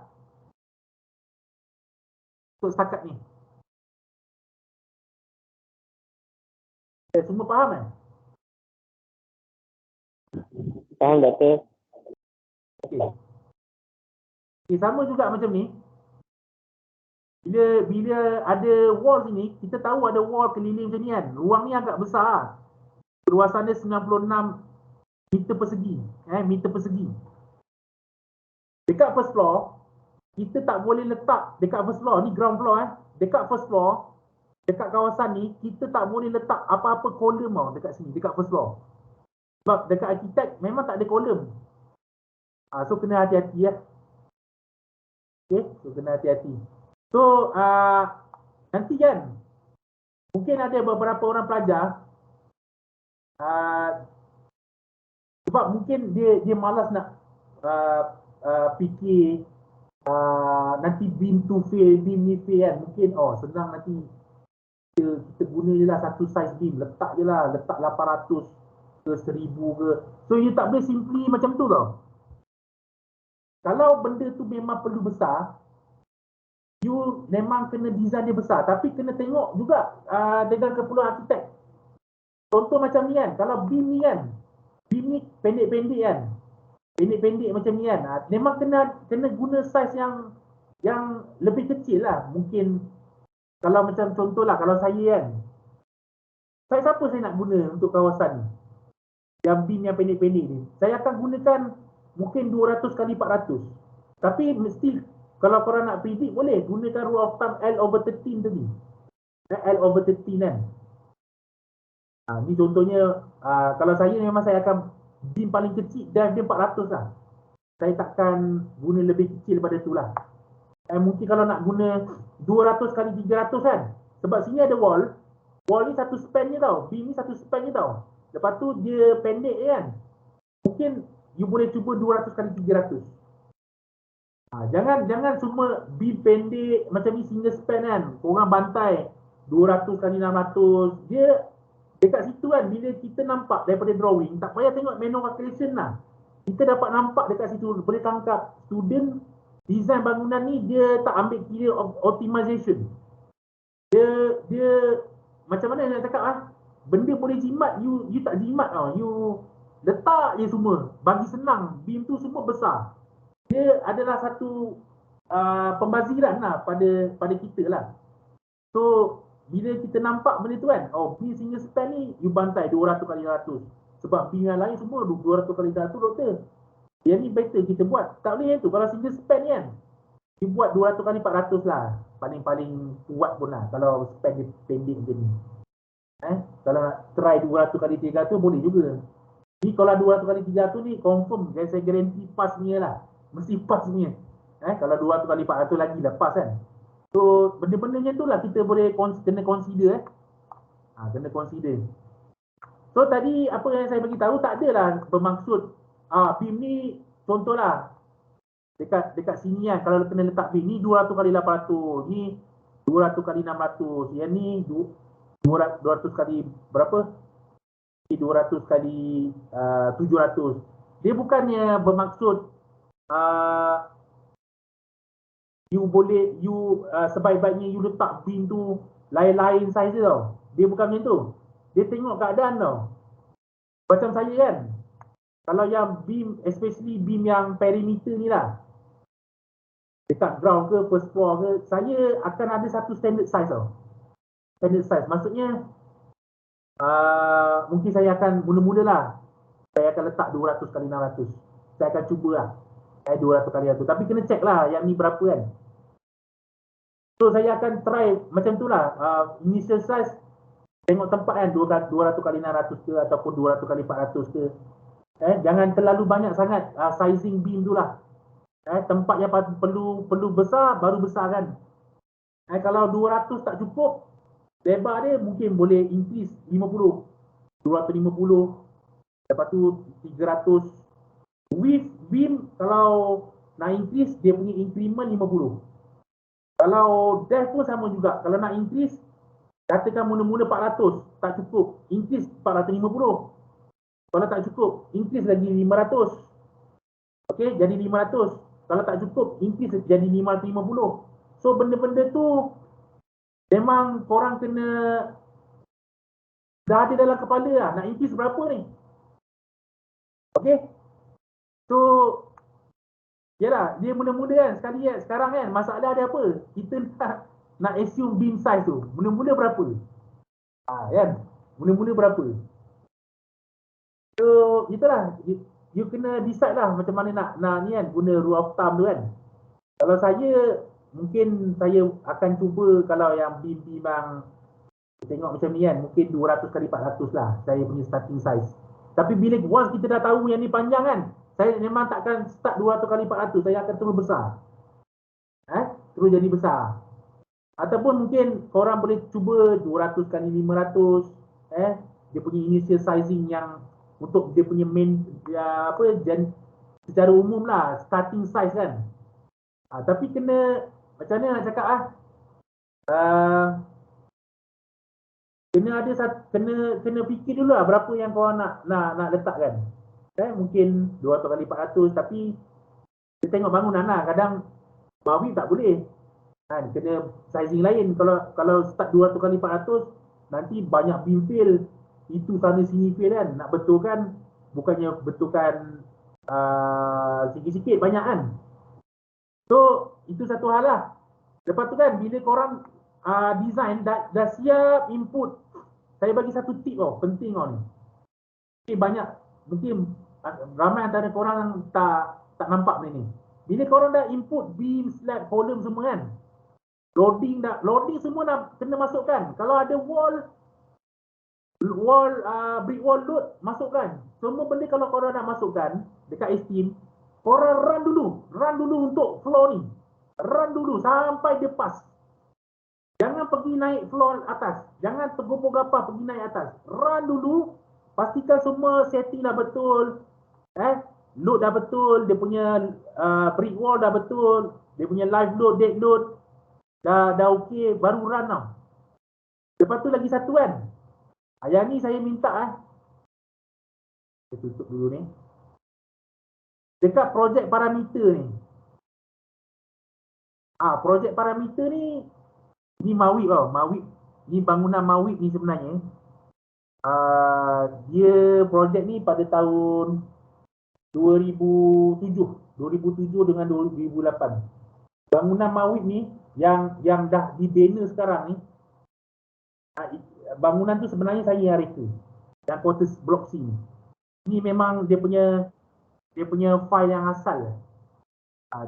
S1: Untuk setakat ni. Semua faham
S4: Faham doktor.
S1: Okey, sama juga macam ni. Bila ada wall sini, kita tahu ada wall keliling macam ni kan. Ruang ni agak besar. Luasan dia 96 meter persegi. Meter persegi. Dekat first floor, kita tak boleh letak dekat first floor, ni ground floor dekat first floor, dekat kawasan ni, kita tak boleh letak apa-apa kolom dekat sini, dekat first floor. Sebab dekat arkitek memang tak ada kolom. So kena hati-hati ya. Okay, so kena hati-hati. So nanti kan mungkin ada beberapa orang pelajar sebab mungkin dia malas nak fikir nanti beam tu fail, beam ni fail kan. Mungkin senang nanti kita guna je lah satu size beam, letak 800 ke 1000 ke. So you tak boleh simply macam tu tau. Kalau benda tu memang perlu besar, you memang kena design dia besar. Tapi kena tengok juga dengan keperluan arkitek. Contoh macam ni kan, kalau beam ni kan, beam ni pendek-pendek kan, pendek-pendek macam ni kan, memang kena guna saiz yang lebih kecil lah. Mungkin kalau macam contoh lah, kalau saya kan, saiz apa saya nak guna untuk kawasan ni, yang beam yang pendek-pendek ni, saya akan gunakan mungkin 200 kali 400. Tapi mesti kalau korang nak predict boleh gunakan rule of thumb L/13 tadi. L/13 kan. Ni contohnya, kalau saya memang saya akan beam paling kecil dan dia 400 lah. Saya takkan guna lebih kecil daripada tu lah. Mungkin kalau nak guna 200 kali 300 kan. Sebab sini ada wall. Wall ni satu span je tau. Beam ni satu span je tau. Lepas tu dia pendek kan. Mungkin you boleh cuba 200 kali 300. Jangan semua beam pendek macam ni single span kan. Korang bantai 200 kali 600. Dia dekat situ kan, bila kita nampak daripada drawing, tak payah tengok manual calculation lah. Kita dapat nampak dekat situ, boleh tangkap student design bangunan ni dia tak ambil kira optimization. Dia macam mana nak cakap benda boleh jimat, you tak jimat tau. You letak je semua, bagi senang, beam tu semua besar. Dia adalah satu pembaziran lah pada kita lah. So bila kita nampak benda tu kan, beam single span ni you bantai 200 kali 100. Sebab beam yang lain semua 200 kali 100 doktor. Yang ni better kita buat. Tak boleh yang tu, kalau single span ni kan, you buat 200 kali 400 lah. Paling-paling kuat pun lah kalau span dia pendek macam ni. Kalau nak try 200 kali 300 boleh juga. Ni kalau 200 kali 300 ni confirm, saya guarantee pass punya lah. Mesti pass punya. Kalau 200 kali 400 lagi dah pass kan. So benda-benda macam tu lah kita boleh kena consider. Kena consider. So tadi apa yang saya bagi tahu tak adalah bermaksud beam ni contohlah dekat sini kan, kalau kena letak beam ni 200 kali 800, ni 200 kali 600, yang ni 200 kali berapa? 200 kali 700. Dia bukannya bermaksud sebaik-baiknya you letak beam tu lain-lain saiz tau. Dia bukan macam tu. Dia tengok keadaan tau. Macam saya kan, kalau yang beam, especially beam yang perimeter ni lah, dekat ground ke first floor ke, saya akan ada satu standard size tau. Standard size maksudnya mungkin saya akan mula-mula lah, saya akan letak 200 kali 600. Saya akan cuba lah 200 kali 100. Tapi kena check lah yang ni berapa kan. So saya akan try macam tu lah. Initial size, tengok tempat kan, 200 kali 600 ke ataupun 200 kali 400 ke. Jangan terlalu banyak sangat sizing beam tu lah. Tempat yang perlu besar, baru besar kan. Kalau 200 tak cukup, lebar dia mungkin boleh increase 50, 250, lepas tu 300. Width beam kalau nak increase, dia punya increment 50. Kalau depth pun sama juga. Kalau nak increase, katakan mula-mula 400, tak cukup, increase 450. Kalau tak cukup, increase lagi 500. Okey, jadi 500. Kalau tak cukup, increase jadi 550. So benda-benda tu memang korang kena dah ada dalam kepala lah, nak increase berapa ni. Okey. So yalah, dia mula-mula kan, sekarang kan, masalah dia apa? Kita nak assume beam size tu, mula-mula berapa? Kan? Mula-mula berapa? So, itulah, you kena decide lah macam mana nak ni kan, guna rule of thumb tu kan. Kalau saya, mungkin saya akan cuba kalau yang beam-beam yang tengok macam ni kan, mungkin 200 kali 400 lah, saya punya starting size. Tapi bila once kita dah tahu yang ni panjang kan, saya memang takkan start 200 kali 400, saya akan terus besar. Terus jadi besar. Ataupun mungkin korang boleh cuba 200 kali 500, dia punya initial sizing yang untuk dia punya main secara umum lah, starting size kan. Tapi kena, macam mana nak cakap kena fikir dulu lah berapa yang korang nak letakkan. Mungkin 200 kali 400, tapi kita tengok bangunan lah, kadang bawi tak boleh. Kena sizing lain. Kalau start 200 kali 400, nanti banyak beam fill, itu sana sini fail kan, nak betulkan bukannya betulkan sikit-sikit, banyak kan. So itu satu hal lah. Lepas tu kan bila korang design dah siap input, saya bagi satu tip penting ni. Okay, banyak mungkin ramai antara korang yang tak nampak benda ni. Bila korang dah input beam, slab, column semua kan, loading semua dah kena masukkan. Kalau ada brick wall load, masukkan. Semua benda kalau korang nak masukkan dekat Esteem, korang run dulu untuk floor ni. Run dulu sampai dia pas. Jangan pergi naik floor atas. Jangan tergopoh gapah pergi naik atas. Run dulu. Pastikan semua setting dah betul. Load dah betul. Dia punya brick wall dah betul. Dia punya live load, dead load dah okey. Baru run tau. Lepas tu lagi satu kan. Yang ni saya minta saya tutup dulu ni. Dekat projek parameter ni. Projek parameter ni Mawib tau. Mawib ni, bangunan Mawib ni sebenarnya dia projek ni pada tahun 2007 dengan 2008. Bangunan Mawib ni yang dah dibina sekarang ni, bangunan tu sebenarnya saya yang reka. Yang quarters block C ni. Ni memang dia punya file yang asal.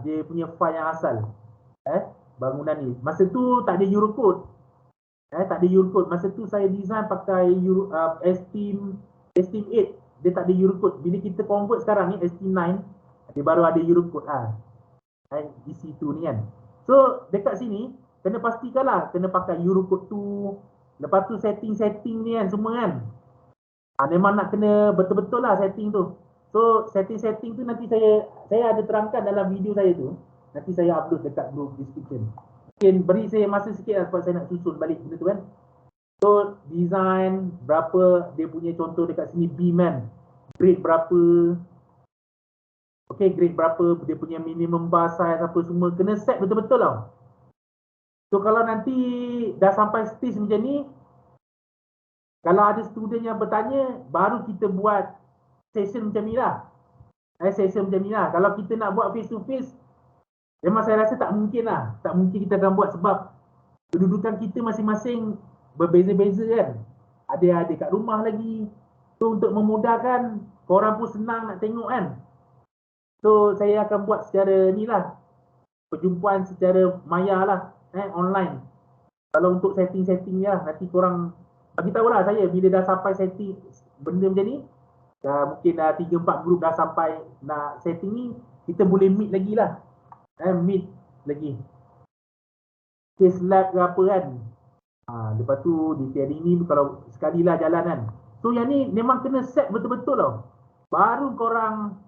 S1: Dia punya file yang asal. Bangunan ni. Masa tu tak ada Eurocode. Tak ada Eurocode. Masa tu saya design pakai Esteem 8. Dia tak ada Eurocode. Bila kita convert sekarang ni Esteem 9, dia baru ada Eurocode. Di situ ni kan. So dekat sini kena pastikanlah kena pakai Eurocode tu. Lepas tu setting ni kan semua kan. Memang nak kena betul-betul lah setting tu. So setting tu nanti saya ada terangkan dalam video saya tu. Nanti saya upload dekat group description. Mungkin beri saya masa sikit lah sebab saya nak susun balik benda tu kan. So design berapa dia punya contoh dekat sini beam kan. Grade berapa. Okay, grade berapa dia punya minimum bar size apa semua. Kena set betul-betul tau. So kalau nanti dah sampai stage macam ni, kalau ada student yang bertanya, baru kita buat session macam ni lah. Session macam ni lah. Kalau kita nak buat face to face, memang saya rasa tak mungkin lah. Tak mungkin kita akan buat sebab kedudukan kita masing-masing berbeza-beza kan. Ada kat rumah lagi. So untuk memudahkan, korang pun senang nak tengok kan. So saya akan buat secara ni lah. Perjumpaan secara maya lah. Online. Kalau untuk setting-setting ni lah, nanti korang bagi tahu lah saya bila dah sampai setting benda macam ni. Mungkin dah 3-4 grup dah sampai nak setting ni, kita boleh meet lagi lah. Meet lagi. Case lab ke apa kan. Lepas tu detailing ni kalau sekali lah jalan kan. So yang ni memang kena set betul-betul tau. Baru korang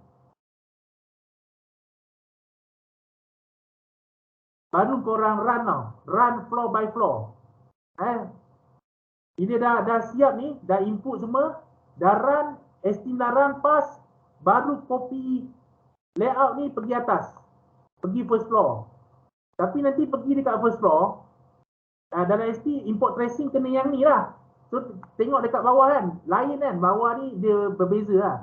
S1: run tau. Run floor by floor. Bila dah siap ni, dah input semua, dah run, Esteem dah run pas, baru copy layout ni pergi atas. Pergi first floor. Tapi nanti pergi dekat first floor, dalam Esteem import tracing kena yang ni lah. So tengok dekat bawah kan, lain kan, bawah ni dia berbeza lah.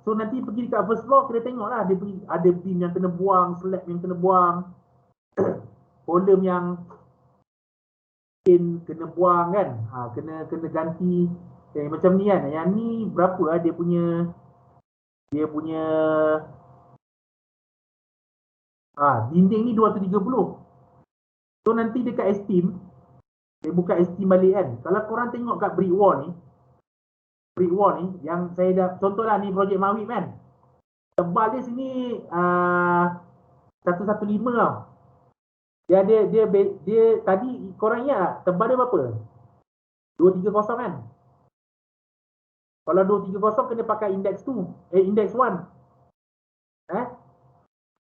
S1: So nanti pergi dekat first floor, kena tengok lah, dia ada beam yang kena buang, slab yang kena buang, column yang kena buang kan. Kena ganti macam ni kan. Yang ni berapa dia punya dinding ni 230. So nanti dekat Esteem, saya buka Esteem balik kan. Kalau korang tengok kat brick wall ni yang saya dah contoh lah, ni projek Mawib kan. Tebal dia sini 115 tau. Dia tadi korang ingat tak? Tebal dia berapa? 230 kan? Kalau 230 kena pakai index 2. Index 1.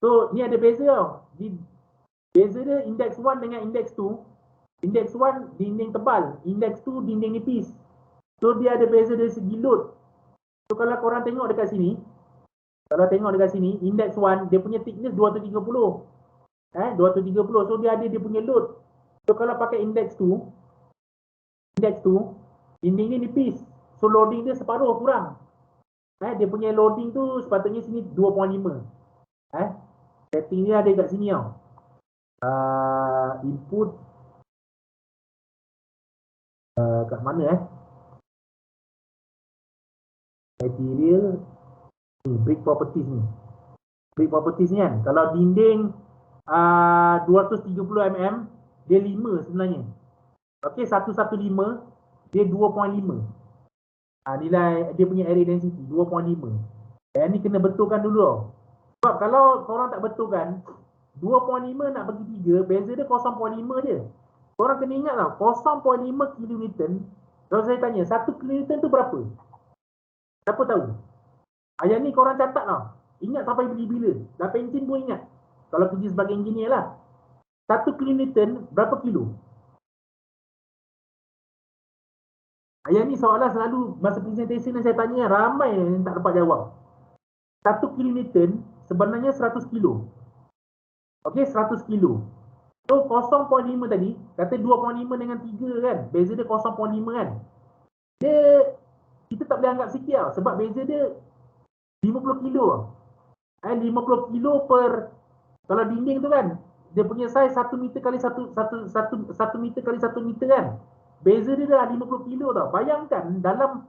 S1: So ni ada beza tau. Beza dia index 1 dengan index 2. Index 1 dinding tebal, index 2 dinding nipis. So dia ada beza dari segi load. So kalau korang tengok dekat sini, index 1 dia punya thickness 230. 230. So dia ada dia punya load. So kalau pakai index 2, Dinding ni nipis. So loading dia separuh kurang. Dia punya loading tu sepatutnya sini 2.5. Setting dia ada kat sini tau. Input kat mana material ni, brick properties ni. Brick properties ni kan, kalau dinding 230 mm dia 5 sebenarnya. Okey, 115 dia 2.5. Nilai dia punya area density 2.5. Yang ni kena betulkan dulu tau. Sebab kalau korang tak betulkan 2.5 nak bagi 3, beza dia 0.5 je. Korang kena ingat tau, 0.5 kilonewton. Kalau saya tanya, 1 kilonewton tu berapa? Siapa tahu? Yang ni korang catat tau. Ingat sampai bila-bila. Dah pencin pun ingat. Kalau kerja sebagai engineer lah. 1 kilonewton berapa kilo? Yang ni soalan selalu masa presentation yang saya tanya, ramai yang tak dapat jawab. 1 kilonewton sebenarnya 100 kilo. Okey, 100 kilo. So 0.5 tadi, kata 2.5 dengan 3 kan, beza dia 0.5 kan. Dia, kita tak boleh anggap sikit tau, sebab beza dia 50 kilo. 50 kilo per, kalau dinding tu kan, dia punya saiz 1 meter kali 1 meter kali 1 meter kan. Beza dia dah 50 kilo tau. Bayangkan dalam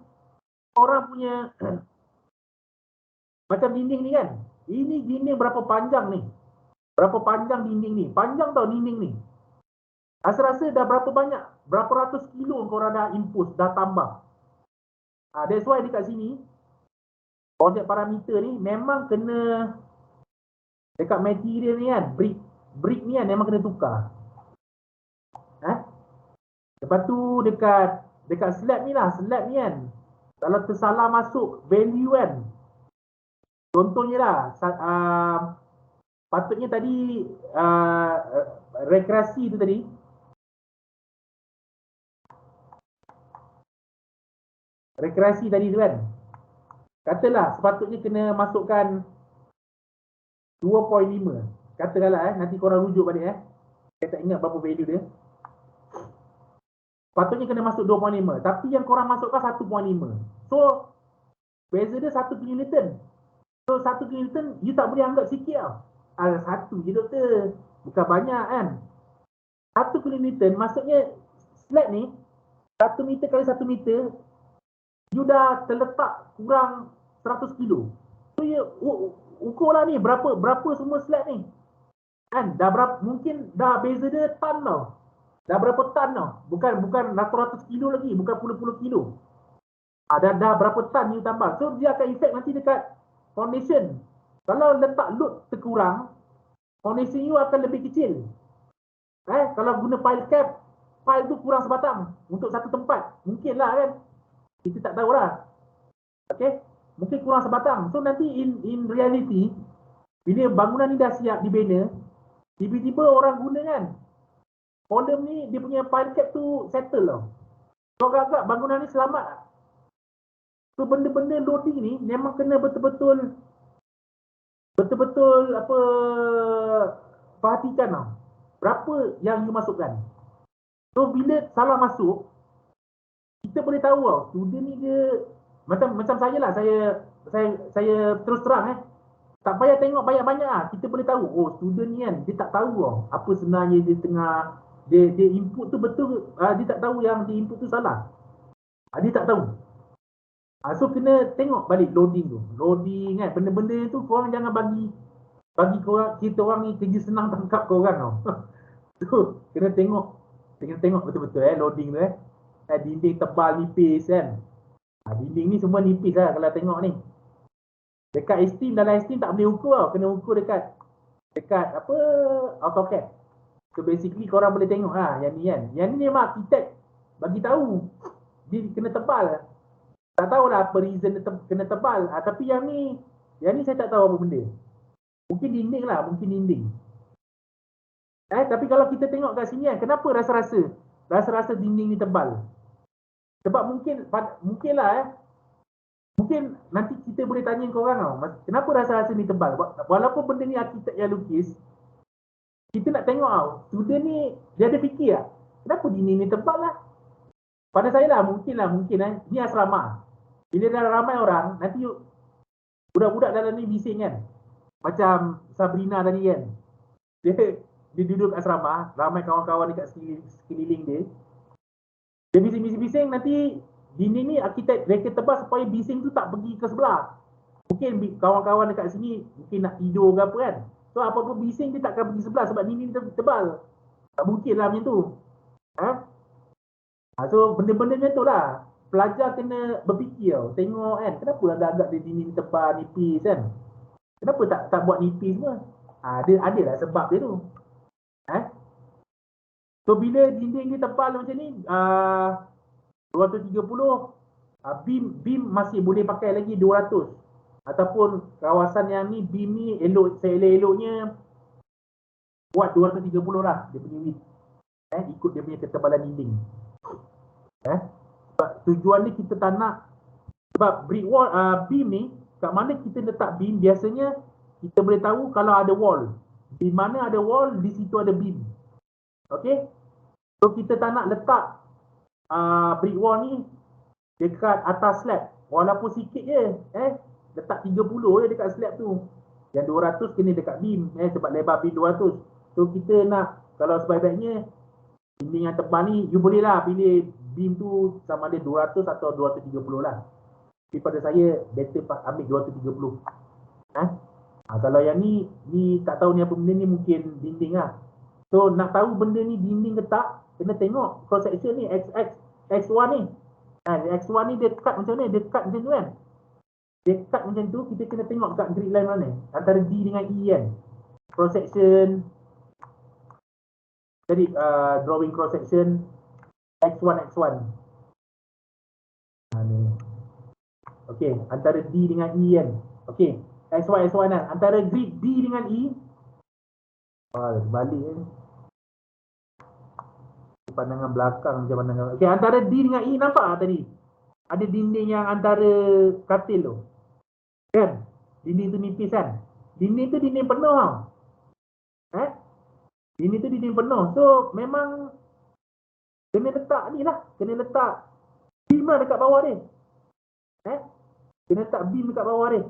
S1: orang punya macam dinding ni kan. Ini dinding berapa panjang ni? Berapa panjang dinding ni? Panjang tau dinding ni. Rasa-rasa dah berapa banyak? Berapa ratus kilo korang dah impose, dah tambah. That's why dekat sini, objek parameter ni memang kena dekat material ni kan, brick ni kan memang kena tukar. Lepas tu dekat slab ni lah, slab ni kan, kalau tersalah masuk value kan, contohnya lah, patutnya tadi rekreasi tu tadi, tu kan, katalah sepatutnya kena masukkan 2.5, katakanlah nanti korang rujuk balik saya tak ingat berapa value dia. Patutnya kena masuk 2.5, tapi yang korang masukkan 1.5. So beza dia 1 kilonewton. So 1 kilonewton you tak boleh anggap sikit tau. 1 je doktor, bukan banyak kan. 1 kilonewton maksudnya slab ni 1 meter kali 1 meter, you dah terletak kurang 100 kilo. So you ukurlah ni berapa semua slab ni kan, dah berapa, mungkin dah beza dia tan tau. Dah berapa tan tau, bukan ratus-ratus kilo lagi, bukan puluh-puluh kilo. Dah berapa tan you tambah. So dia akan efek nanti dekat foundation. Kalau letak load terkurang, foundation you akan lebih kecil. Kalau guna pile cap, pile tu kurang sebatang untuk satu tempat. Mungkin lah kan, kita tak tahu lah. Okay, mungkin kurang sebatang. So nanti in reality, bila bangunan ni dah siap dibina, tiba-tiba orang guna kan, column ni dia punya pile cap tu settle tau. So agak-agak bangunan ni selamat. So benda-benda loading ni memang kena betul-betul apa, perhatikan tau. Berapa yang you masukkan. So bila salah masuk, kita boleh tahu tau, student ni dia macam saya lah, saya terus terang tak payah tengok banyak-banyak lah. Kita boleh tahu, oh student ni kan, dia tak tahu tau apa sebenarnya dia tengah dia input tu betul, dia tak tahu yang dia input tu salah. Dia tak tahu. So kena tengok balik loading tu. Loading kan, benda-benda tu korang jangan bagi korang, kita orang ni kerja senang tangkap korang tau. So kena tengok betul-betul loading tu dinding tebal nipis kan. Dinding ni semua nipis lah kalau tengok ni. Dekat Esteem, dalam Esteem tak boleh ukur tau, kena ukur dekat apa, AutoCAD. So basically korang boleh tengok yang ni kan. Yang ni memang architect bagi tahu dia kena tebal. Tak tahulah apa reason dia kena tebal. Tapi yang ni saya tak tahu apa benda. Mungkin dinding lah, mungkin dinding. Tapi kalau kita tengok kat sini kan, kenapa rasa-rasa dinding ni tebal? Sebab mungkin lah mungkin nanti kita boleh tanya korang tau, kenapa rasa-rasa ni tebal? Walaupun benda ni arkitek yang lukis, kita nak tengok tau, student ni dia ada fikir lah, kenapa dinding ni tebal lah? pada saya lah mungkin ni asrama. Bila dah ramai orang, nanti budak-budak dalam ni bising kan. Macam Sabrina tadi kan. Dia duduk asrama, ramai kawan-kawan dekat sekeliling dia. Dia bising-bising nanti dinding ni arkitek reka tebal supaya bising tu tak pergi ke sebelah. Mungkin kawan-kawan dekat sini mungkin nak tidur ke apa kan. So apa-apa bising dia takkan pergi sebelah sebab dinding tebal. Tak mungkin lah macam tu. So benda-benda macam tu lah. Pelajar kena berfikir tau. Tengok kan, kenapa agak-agak dia dinding tebal nipis kan. Kenapa tak buat nipis semua? Dia adalah sebab dia tu. So bila dinding ni tebal macam ni 230, beam masih boleh pakai lagi 200. Ataupun kawasan yang ni beam ni seelok-eloknya buat 230 lah dia punya width. Ikut dia punya ketebalan dinding. Sebab tujuan ni kita tak nak, sebab brick wall beam ni kat mana kita letak beam, biasanya kita boleh tahu kalau ada wall. Di mana ada wall, di situ ada beam. Okay, so kita tak nak letak brick wall ni dekat atas slab, walaupun sikit je. Letak 30 je dekat slab tu. Yang 200 kena dekat beam, sebab lebar beam 200. So kita nak, kalau sebaik-baiknya dinding yang tebal ni, you boleh lah pilih beam tu sama ada 200 atau 230 lah. Tapi pada saya better ambil 230. Kalau yang ni tak tahu ni apa benda ni, mungkin dinding lah. So nak tahu benda ni dinding ke tak, kena tengok cross section ni, X1 ni. X1 ni dia cut macam ni, dia cut macam tu kan. Dia cut macam tu, kita kena tengok kat grid line mana, antara D dengan E kan. Cross section. Jadi drawing cross section X1. Ni. Okey, antara D dengan E kan. Okey, X1 kan. Antara grid D dengan E. Balik kan. Pandangan belakang macam pandangan. Okey, antara D dengan E nampak tadi? Ada dinding yang antara katil tu. Kan? Dinding tu nipis kan? Dinding tu dinding penuh tau. Dinding tu dinding penuh. So memang kena letak ni lah. Kena letak beam lah dekat bawah dia. Kena letak beam dekat bawah dia.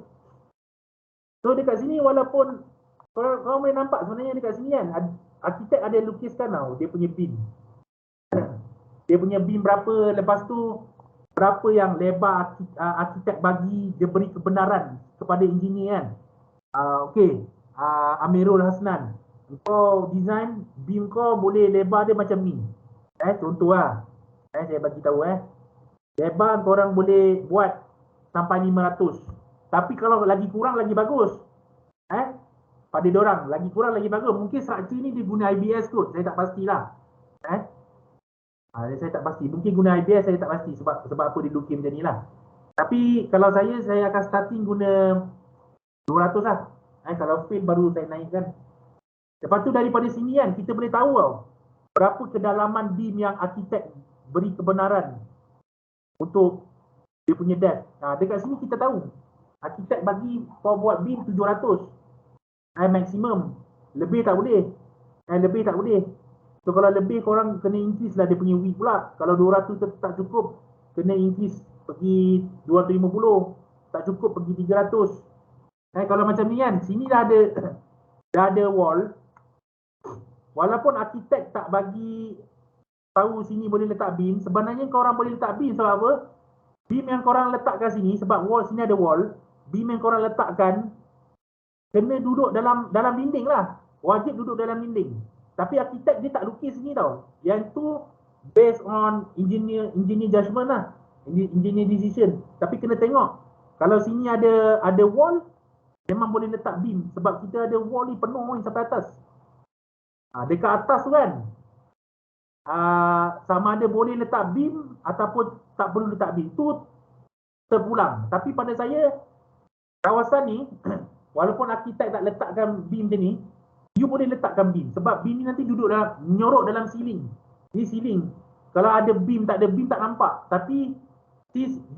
S1: So dekat sini walaupun korang boleh nampak sebenarnya dekat sini kan, arkitek ada lukiskan tau dia punya beam. Dia punya beam berapa, lepas tu berapa yang lebar arkitek bagi, dia beri kebenaran kepada engineer kan. Okey, Amirul Hasnan, kau design beam kau boleh lebar dia macam ni. Contoh lah. Saya bagi tahu lebar korang boleh buat sampai 500. Tapi kalau lagi kurang lagi bagus. Pada diorang lagi kurang lagi bagus. Mungkin struktur ni dia guna IBS kot, saya tak pastilah. Saya tak pasti. Mungkin guna IBS, saya tak pasti sebab apa dia lukis macam ni lah. Tapi kalau saya akan starting guna 200 lah. Kalau fail baru saya naikkan. Lepas tu daripada sini kan kita boleh tahu tau berapa kedalaman beam yang arkitek beri kebenaran untuk dia punya depth. Dekat sini kita tahu arkitek bagi kau buat beam 700 maksimum. Lebih tak boleh. Lebih tak boleh. So kalau lebih korang kena increase lah dia punya width pula. Kalau 200 tak cukup, kena increase pergi 250. Tak cukup pergi 300. Kalau macam ni kan, sini dah ada wall. Walaupun arkitek tak bagi tahu sini boleh letak beam, sebenarnya korang boleh letak beam sebab apa? Beam yang korang letakkan sini, sebab wall sini ada wall, beam yang korang letakkan kena duduk dalam dinding lah. Wajib duduk dalam dinding. Tapi arkitek dia tak lukis sini tau. Yang tu based on engineer judgement lah. Engineer decision. Tapi kena tengok. Kalau sini ada wall, memang boleh letak beam. Sebab kita ada wall ni penuh ni sampai atas. Dekat atas tu kan, sama ada boleh letak beam ataupun tak perlu letak beam. Tu terpulang. Tapi pada saya, kawasan ni, walaupun arkitek tak letakkan beam macam ni, you boleh letakkan beam. Sebab beam ni nanti menyorok dalam ceiling. Ni ceiling. Kalau ada beam, tak ada beam tak nampak. Tapi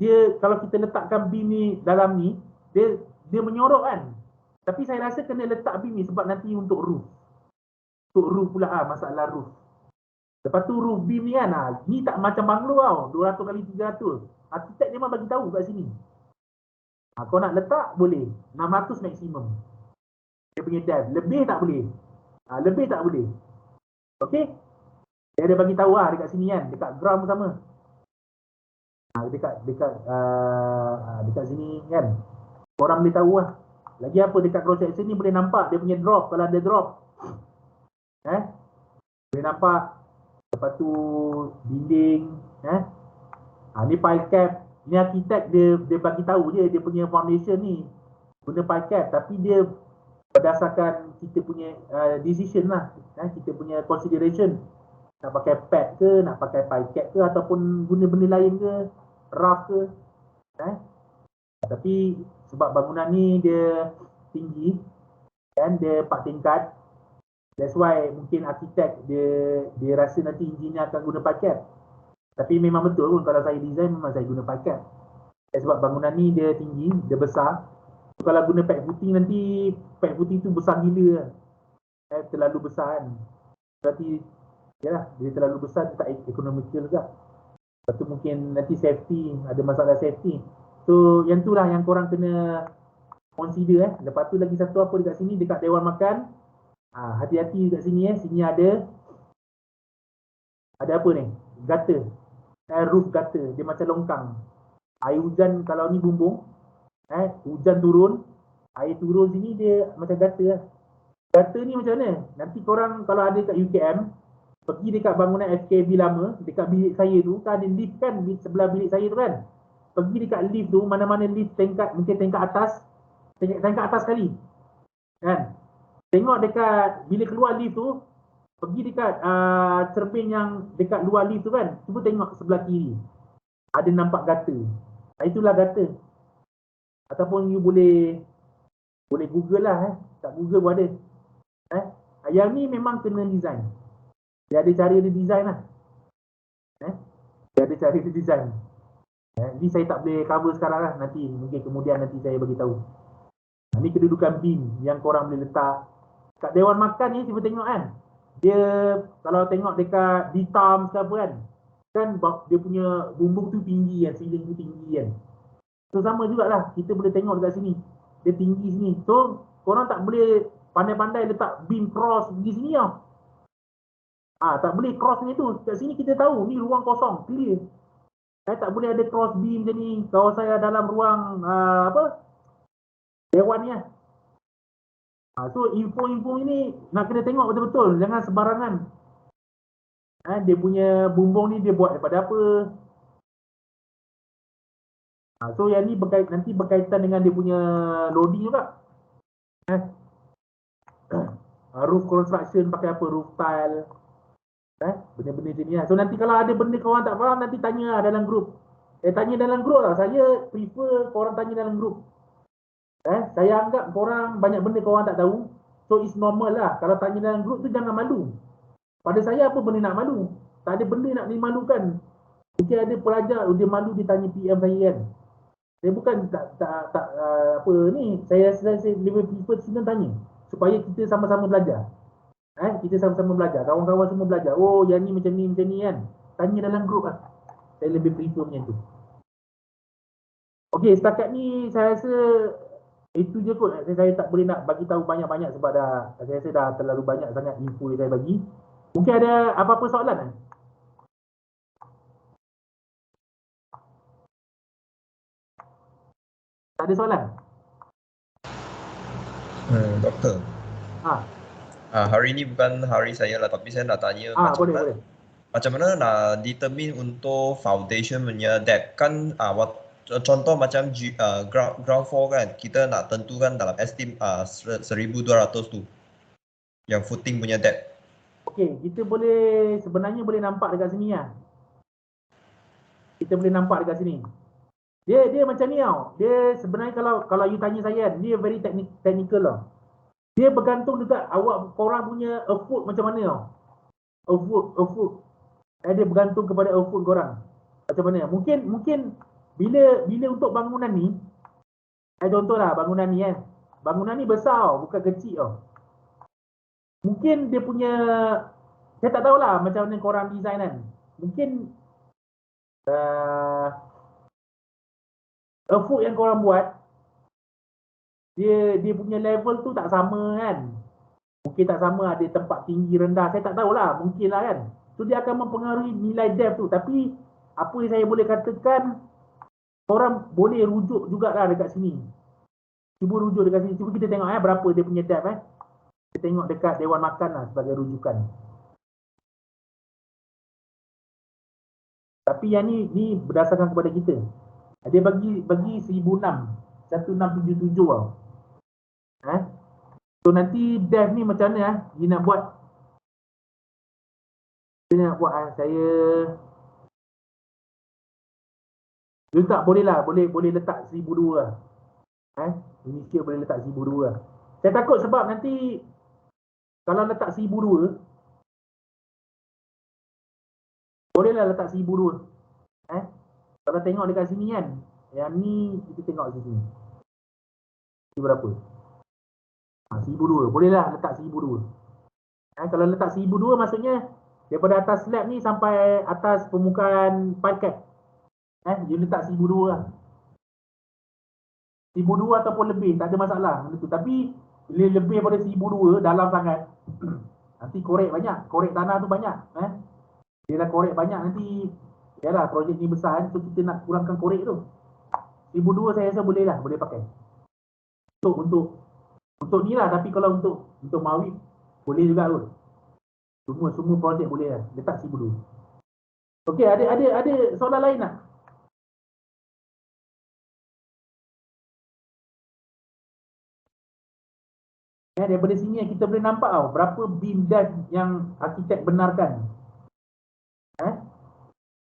S1: dia kalau kita letakkan beam ni dalam ni, dia menyorok kan. Tapi saya rasa kena letak beam ni sebab nanti untuk roof. Untuk roof pula masalah roof. Lepas tu roof beam ni kan, ni tak macam banglo tau, 200 kali 300. Arkitek dia memang bagi tahu kat sini. Kau nak letak boleh, 600 maksimum. Dia punya depth, lebih tak boleh. Lebih tak boleh. Okey? Dia ada bagi tahu dekat sini kan, dekat ground sama. Dekat sini kan. Korang boleh tahu lah. Lagi apa dekat cross section ni boleh nampak dia punya drop, kalau ada drop. Boleh nampak. Lepas tu dinding, ni pile cap. Ni arkitek dia bagi tahu dia punya foundation ni guna pile cap, tapi dia berdasarkan kita punya decision lah, kita punya consideration. Nak pakai pad ke, nak pakai pile cap ke, ataupun guna benda lain ke, rough ke. Tapi sebab bangunan ni dia tinggi dan dia 4 tingkat, that's why mungkin arkitek dia rasa nanti engineer akan guna pile cap. Tapi memang betul pun kalau saya design memang saya guna pile cap. Sebab bangunan ni dia tinggi, dia besar. Kalau guna pad footing nanti pad footing tu besar gila. Terlalu besar kan. Berarti yalah, dia terlalu besar, dia tak economical juga. Lepas tu mungkin nanti safety, ada masalah safety. So yang tu lah yang korang kena consider. Lepas tu lagi satu apa dekat sini, dekat dewan makan. Hati-hati dekat sini sini ada apa ni? Gutter. Roof gutter, dia macam longkang. Air hujan kalau ni bumbung, hujan turun, air turun sini dia macam gutter lah. Gutter ni macam mana? Nanti korang kalau ada kat UKM, pergi dekat bangunan FKB lama, dekat bilik saya tu, kan ada lift kan sebelah bilik saya tu kan. Pergi dekat lift tu, mana-mana lift tingkat, mungkin tingkat atas sekali. Kan? Tengok dekat, bila keluar lift tu, pergi dekat cermin yang dekat luar lift tu kan, cuba tengok sebelah kiri. Ada nampak gutter. Itulah gutter. Ataupun you boleh Google lah. Kat Google pun ada. Yang ni memang kena design. Dia ada cara dia design lah. Dia ada cara dia design. Ni saya tak boleh cover sekarang lah. Nanti, mungkin kemudian nanti saya bagi tahu. Ni kedudukan beam yang korang boleh letak. Kat dewan makan ni, cuba tengok kan. Dia, kalau tengok dekat ditam ke apa kan, dia punya bumbung tu tinggi kan, ceiling tu tinggi kan. So sama jugalah, kita boleh tengok dekat sini. Dia tinggi sini. So, korang tak boleh pandai-pandai letak beam cross pergi sini tau. Tak boleh cross ni tu. Kat sini kita tahu, ni ruang kosong, clear. Tak boleh ada cross beam macam ni. Kalau saya dalam ruang, dewan ni lah. So, info-info ini nak kena tengok betul-betul. Jangan sebarangan. Dia punya bumbung ni dia buat daripada apa. So yang ni nanti berkaitan dengan dia punya loading juga. Roof construction pakai apa, roof tile. Benda-benda macam ni lah. So nanti kalau ada benda korang tak faham, nanti tanya lah dalam grup. Tanya dalam grup lah. Saya prefer korang tanya dalam grup. Saya anggap korang banyak benda korang tak tahu. So it's normal lah. Kalau tanya dalam grup tu jangan malu. Pada saya apa benda nak malu? Tak ada benda nak dimalukan. Mungkin ada pelajar dia malu dia tanya PM saya kan. Saya bukan apa ni. Saya lebih prefer student tanya supaya kita sama-sama belajar. Kita sama-sama belajar. Kawan-kawan semua belajar. Oh, yang ni macam ni kan. Tanya dalam grup lah. Saya lebih prefer macam tu. Okey, setakat ni saya rasa itu je kot. Saya tak boleh nak bagi tahu banyak-banyak sebab saya rasa dah terlalu banyak sangat info yang saya bagi. Mungkin ada apa-apa soalan? Tak ada soalan?
S5: Doktor. Hari ni bukan hari saya lah, tapi saya nak tanya
S1: boleh.
S5: Macam mana nak determine untuk foundation punya depth kan? Contoh macam ground floor kan, kita nak tentukan dalam estim 1200 tu yang footing punya depth. Okey,
S1: kita sebenarnya boleh nampak dekat sini lah. Kita boleh nampak dekat sini. Dia macam ni tau. Dia sebenarnya kalau you tanya saya, dia very technical tau. Dia bergantung dekat korang punya a foot macam mana tau. A foot. Dia bergantung kepada a foot korang. Macam mana? Mungkin bila untuk bangunan ni, contohlah bangunan ni Bangunan ni besar tau, bukan kecil tau. Mungkin dia punya Saya tak tahulah macam mana korang design kan. Mungkin effort yang korang buat, dia punya level tu tak sama kan. Mungkin tak sama, ada tempat tinggi rendah, saya tak tahulah, mungkin lah kan. So dia akan mempengaruhi nilai dev tu. Tapi apa yang saya boleh katakan, korang boleh rujuk jugalah dekat sini. Cuba rujuk dekat sini, cuba kita tengok berapa dia punya dev Kita tengok dekat Dewan Makan lah sebagai rujukan. Tapi yang ni berdasarkan kepada kita. Dia bagi 1,600, 1,677 tau. So nanti dev ni macam mana dia nak buat? Dia nak buat saya letak boleh letak 1,200 lah. Initial boleh letak 1,200 lah. Saya takut sebab nanti kalau letak 1,200 bolehlah letak 1,200. Kalau tengok dekat sini kan, yang ni kita tengok di sini. Ini berapa? 1,200. Bolehlah letak 1,200. Kalau letak 1,200 maksudnya daripada atas slab ni sampai atas permukaan parket. Dia letak 1,200 lah. 1,200 ataupun lebih, tak ada masalah benda tu. Tapi bila lebih daripada 1,200 dalam sangat, nanti korek banyak, korek tanah tu banyak. Dia dah korek banyak nanti, yalah projek ni besar so kita nak kurangkan korek tu. 1,200 saya rasa boleh lah, boleh pakai. Untuk ni lah, tapi kalau untuk Mawib boleh juga kot. Semua projek boleh lah, letak 1,200. Okey, ada soalan lain tak? Daripada sini kita boleh nampak tau berapa beam depth yang arkitek benarkan.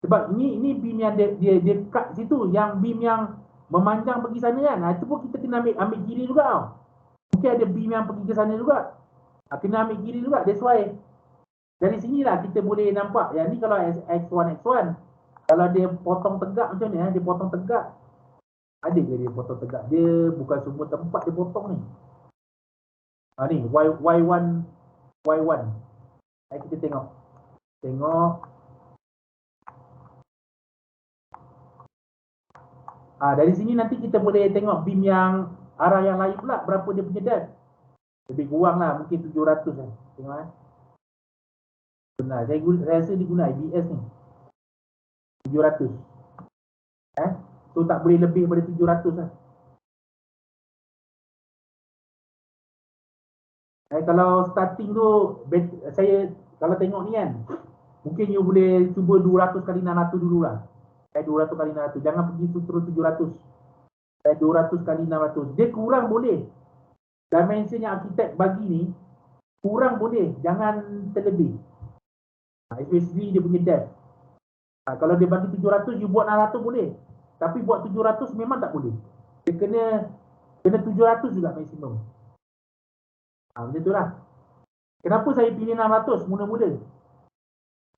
S1: Sebab ini beam yang dia cut situ, yang beam yang memanjang pergi sana kan. Itu pun kita kena ambil kiri juga tau. Mungkin ada beam yang pergi ke sana juga. Kena ambil kiri juga. That's why dari sinilah kita boleh nampak. Yang ni kalau X1. Kalau dia potong tegak macam ni, dia potong tegak. Ada ke dia potong tegak? Dia bukan semua tempat dia potong ni. Ni Y1. Kita tengok. Dari sini nanti kita boleh tengok beam yang arah yang lain pula berapa dia punya depth. Lebih kurang lah, mungkin 700 lah. Tengok benar, saya rasa dia guna IBS ni 700. So tak boleh lebih daripada 700 lah. Kalau starting tu, saya kalau tengok ni kan, mungkin you boleh cuba 200 kali 600 dulu lah. 200 kali 600, jangan pergi terus 700. 200 kali 600, dia kurang boleh. Dimension yang arkitek bagi ni, kurang boleh, jangan terlebih. Especially dia punya depth. Kalau dia bagi 700, you buat 600 boleh. Tapi buat 700 memang tak boleh. Dia kena 700 juga maksimum. Macam tu lah. Kenapa saya pilih 600 mula-mula?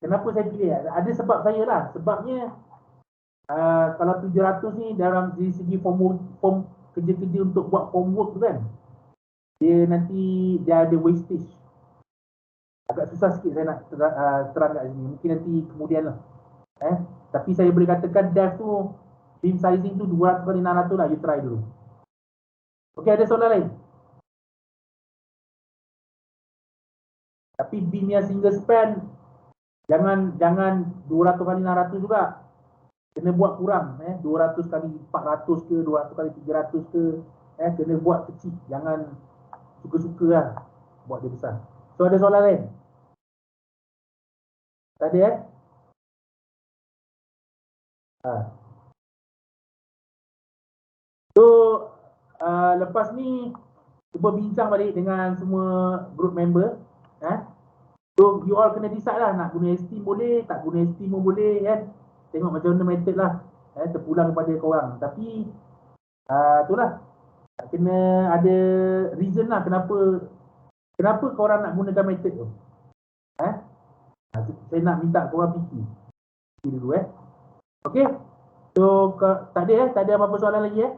S1: Kenapa saya pilih? Ada sebab saya lah. Sebabnya kalau 700 ni dalam segi form kerja-kerja untuk buat homework tu kan, dia nanti dia ada wastage. Agak susah sikit saya nak terang kat sini. Mungkin nanti kemudian lah. Tapi saya boleh katakan depth tu, beam sizing tu 200 kali 600 lah. You try dulu. Okey, ada soalan lain? Tapi beam yang single span jangan 200 kali 600 juga. Kena buat kurang, 200 kali 400 ke, 200 kali 300 ke, kena buat kecil. Jangan suka-suka lah buat dia besar. So ada soalan lain? Tak ada So lepas ni cuba bincang balik dengan semua group member. So you all kena decide lah, nak guna Steam boleh, tak guna Steam pun boleh kan. Tengok macam mana method lah, terpulang kepada korang. Tapi itulah, kena ada reason lah kenapa korang nak gunakan method tu. Saya nak minta korang fikir dulu. Okay, so tak ada apa-apa soalan lagi